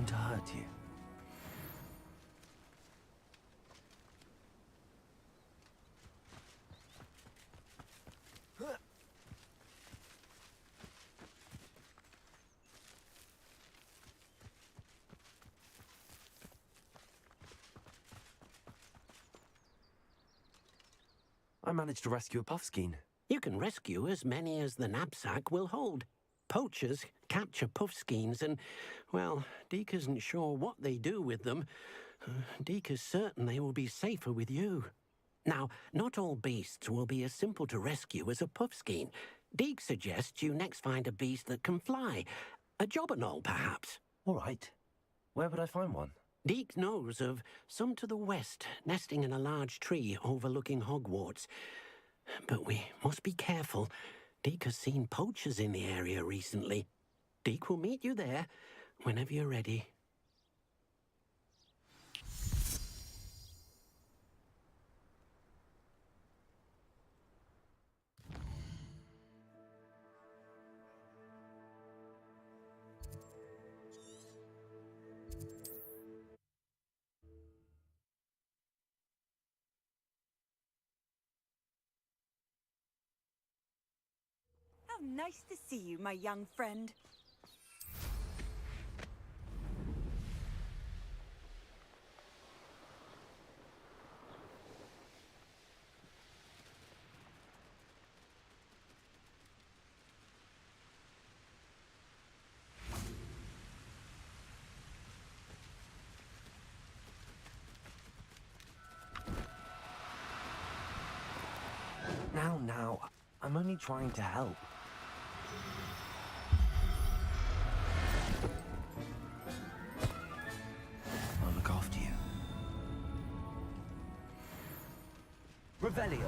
To hurt you. I managed to rescue a puffskein. You can rescue as many as the knapsack will hold. Poachers capture puffskeins and, well, Deke isn't sure what they do with them. Deke is certain they will be safer with you. Now, not all beasts will be as simple to rescue as a puffskein. Deke suggests you next find a beast that can fly. A jobberknoll, perhaps. All right. Where would I find one? Deke knows of some to the west, nesting in a large tree overlooking Hogwarts. But we must be careful. Deke has seen poachers in the area recently. Deke will meet you there whenever you're ready. How nice to see you, my young friend. Now, I'm only trying to help. I'll look after you. Revelio.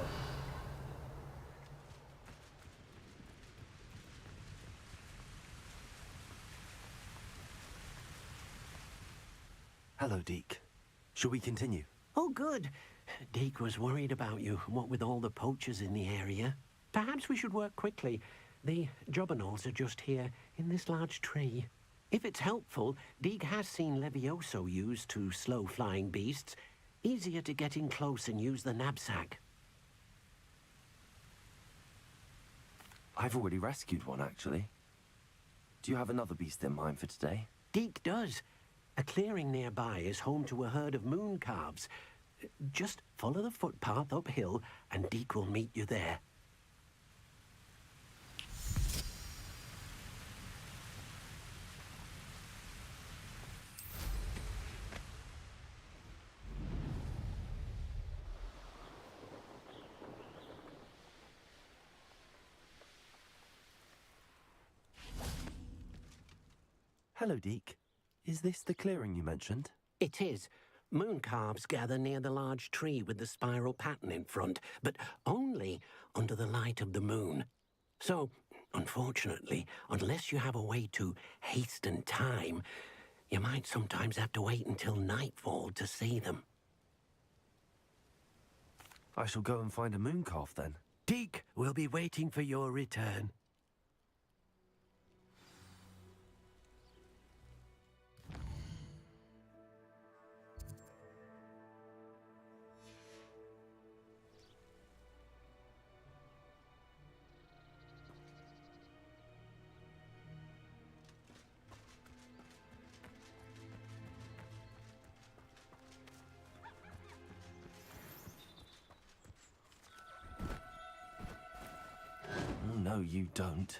Hello, Deke. Shall we continue? Oh, good. Deke was worried about you, what with all the poachers in the area. Perhaps we should work quickly. The jobberknolls are just here, in this large tree. If it's helpful, Deke has seen Levioso used to slow flying beasts. Easier to get in close and use the knapsack. I've already rescued one, actually. Do you have another beast in mind for today? Deke does. A clearing nearby is home to a herd of moon calves. Just follow the footpath uphill, and Deke will meet you there. Hello, Deke. Is this the clearing you mentioned? It is. Moon calves gather near the large tree with the spiral pattern in front, but only under the light of the moon. So, unfortunately, unless you have a way to hasten time, you might sometimes have to wait until nightfall to see them. I shall go and find a moon calf then. Deke will be waiting for your return. Oh, no, you don't.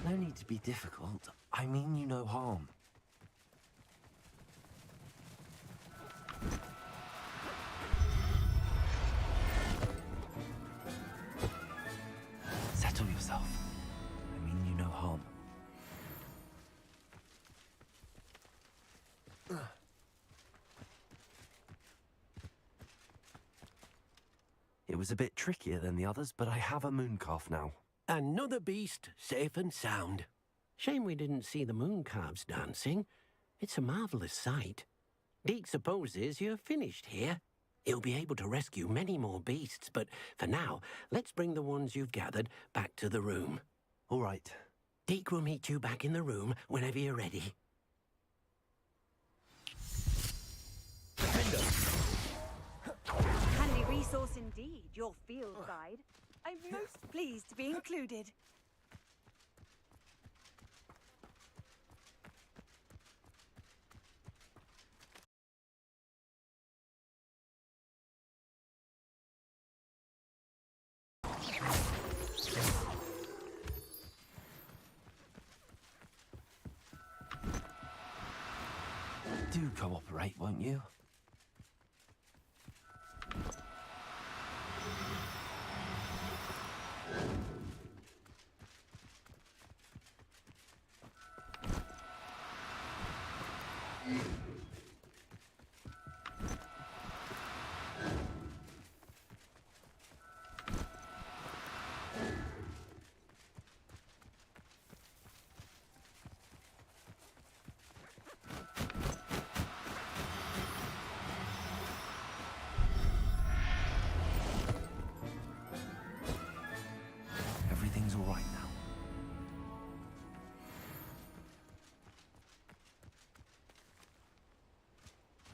No need to be difficult. I mean you no harm. Settle yourself. I mean you no harm. It was a bit trickier than the others, but I have a moon calf now. Another beast, safe and sound. Shame we didn't see the moon calves dancing. It's a marvelous sight. Deke supposes you're finished here. He'll be able to rescue many more beasts, but for now, let's bring the ones you've gathered back to the room. All right. Deke will meet you back in the room whenever you're ready. Handy resource indeed, your field guide. I'm most pleased to be included. Do cooperate, won't you?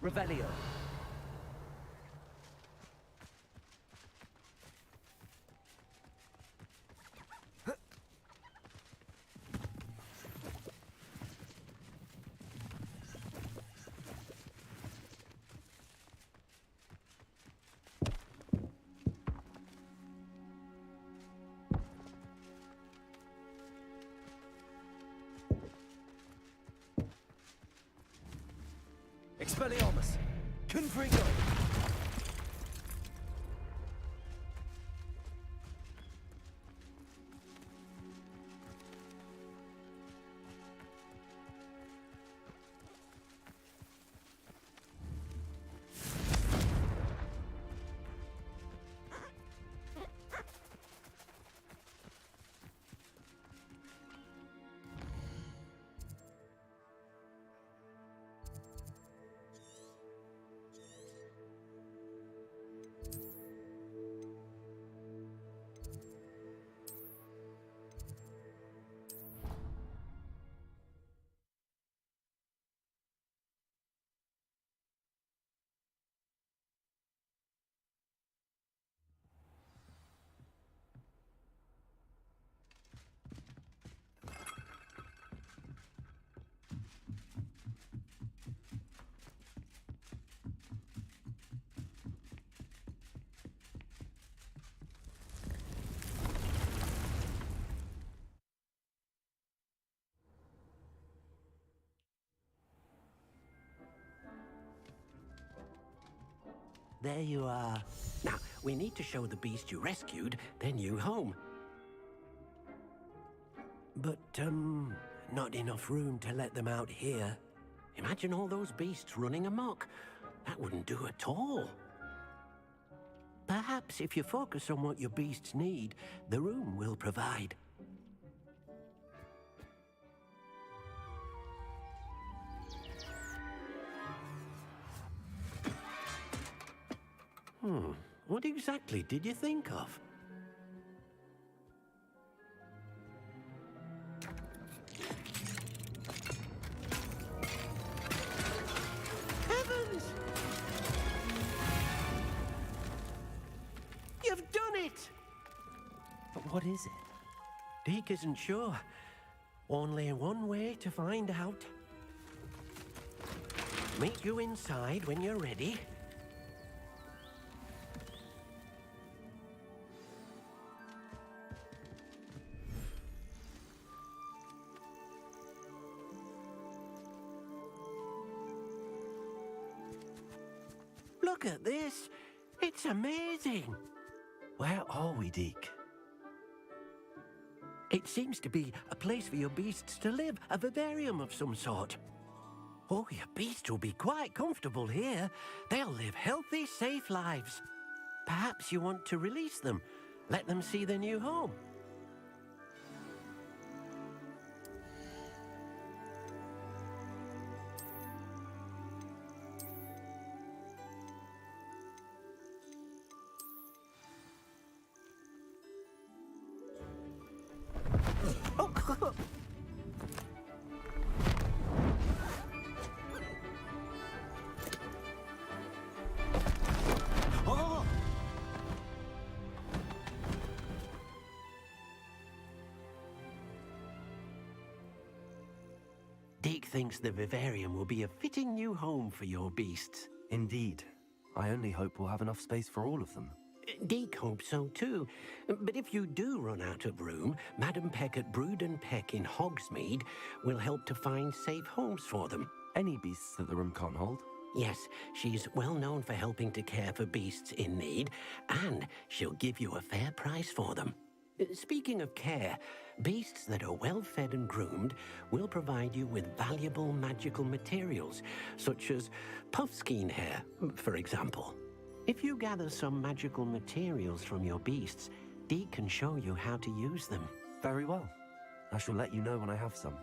Revelio. Expelliarmus! Confringo! There you are. Now, we need to show the beast you rescued their new home. But, not enough room to let them out here. Imagine all those beasts running amok. That wouldn't do at all. Perhaps if you focus on what your beasts need, the room will provide. What exactly did you think of? Heavens! You've done it! But what is it? Deke isn't sure. Only one way to find out. Meet you inside when you're ready. Look at this. It's amazing. Where are we, Deke? It seems to be a place for your beasts to live, a vivarium of some sort. Oh, your beasts will be quite comfortable here. They'll live healthy, safe lives. Perhaps you want to release them, let them see their new home. Deke thinks the vivarium will be a fitting new home for your beasts. Indeed. I only hope we'll have enough space for all of them. Deke hopes so too. But if you do run out of room, Madam Peck at Brood and Peck in Hogsmeade will help to find safe homes for them. Any beasts that the room can't hold? Yes, she's well known for helping to care for beasts in need, and she'll give you a fair price for them. Speaking of care, beasts that are well fed and groomed will provide you with valuable magical materials, such as puffskein hair, for example. If you gather some magical materials from your beasts, Deke can show you how to use them. Very well. I shall let you know when I have some.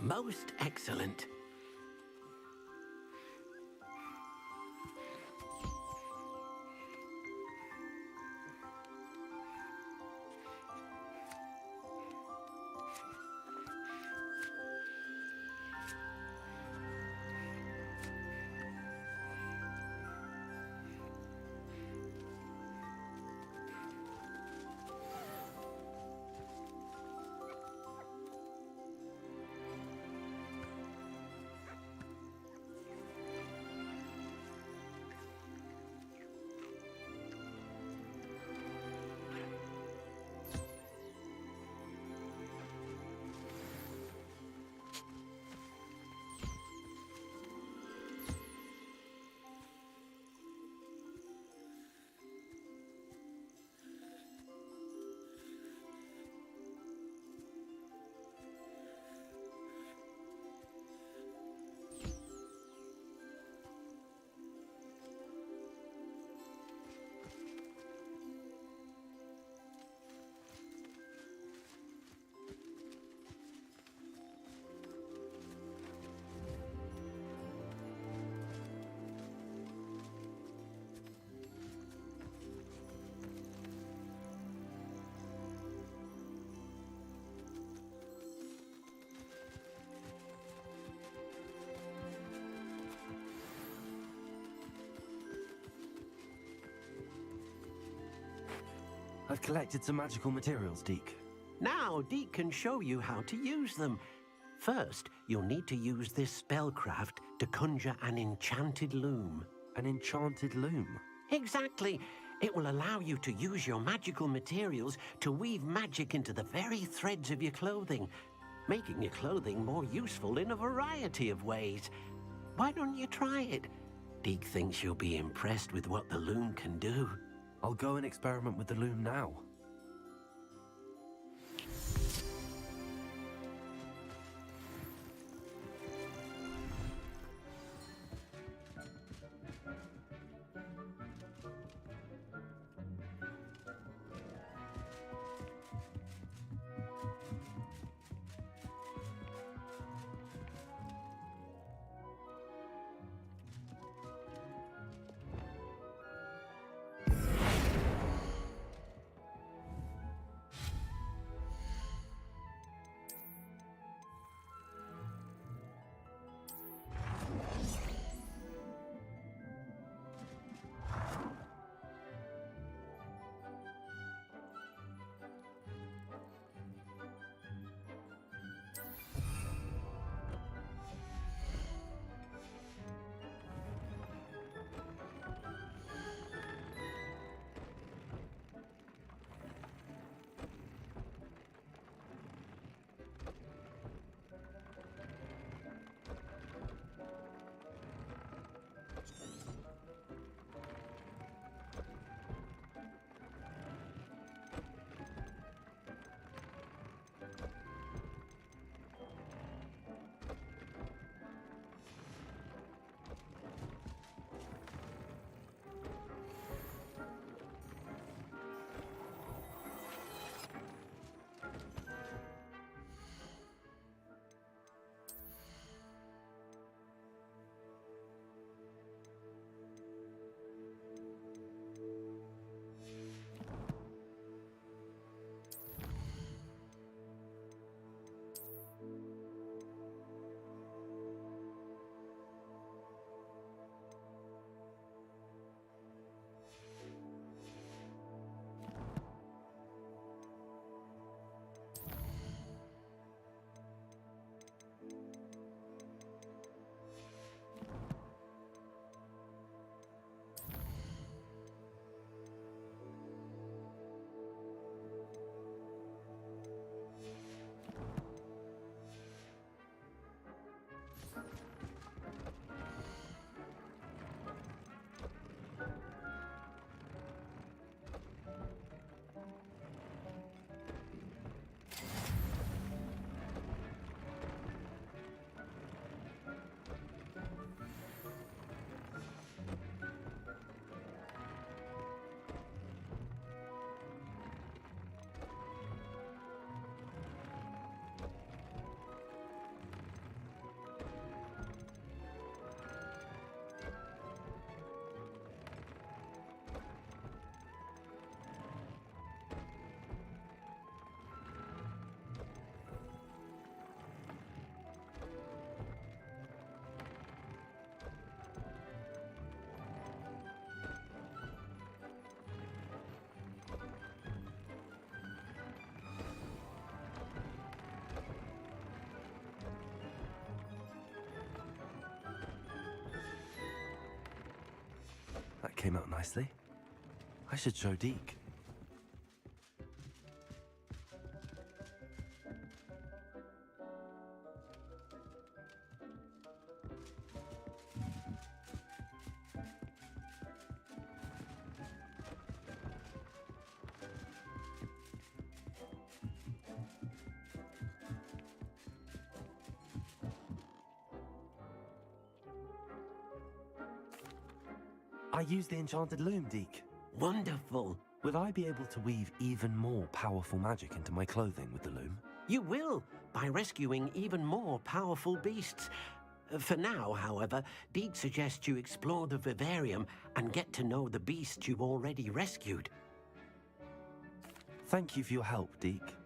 Most excellent. I've collected some magical materials, Deke. Now, Deke can show you how to use them. First, you'll need to use this spellcraft to conjure an enchanted loom. An enchanted loom? Exactly. It will allow you to use your magical materials to weave magic into the very threads of your clothing, making your clothing more useful in a variety of ways. Why don't you try it? Deke thinks you'll be impressed with what the loom can do. I'll go and experiment with the loom now. That came out nicely. I should show Deke. I used the enchanted loom, Deke. Wonderful. Will I be able to weave even more powerful magic into my clothing with the loom? You will, by rescuing even more powerful beasts. For now, however, Deke suggests you explore the vivarium and get to know the beasts you've already rescued. Thank you for your help, Deke.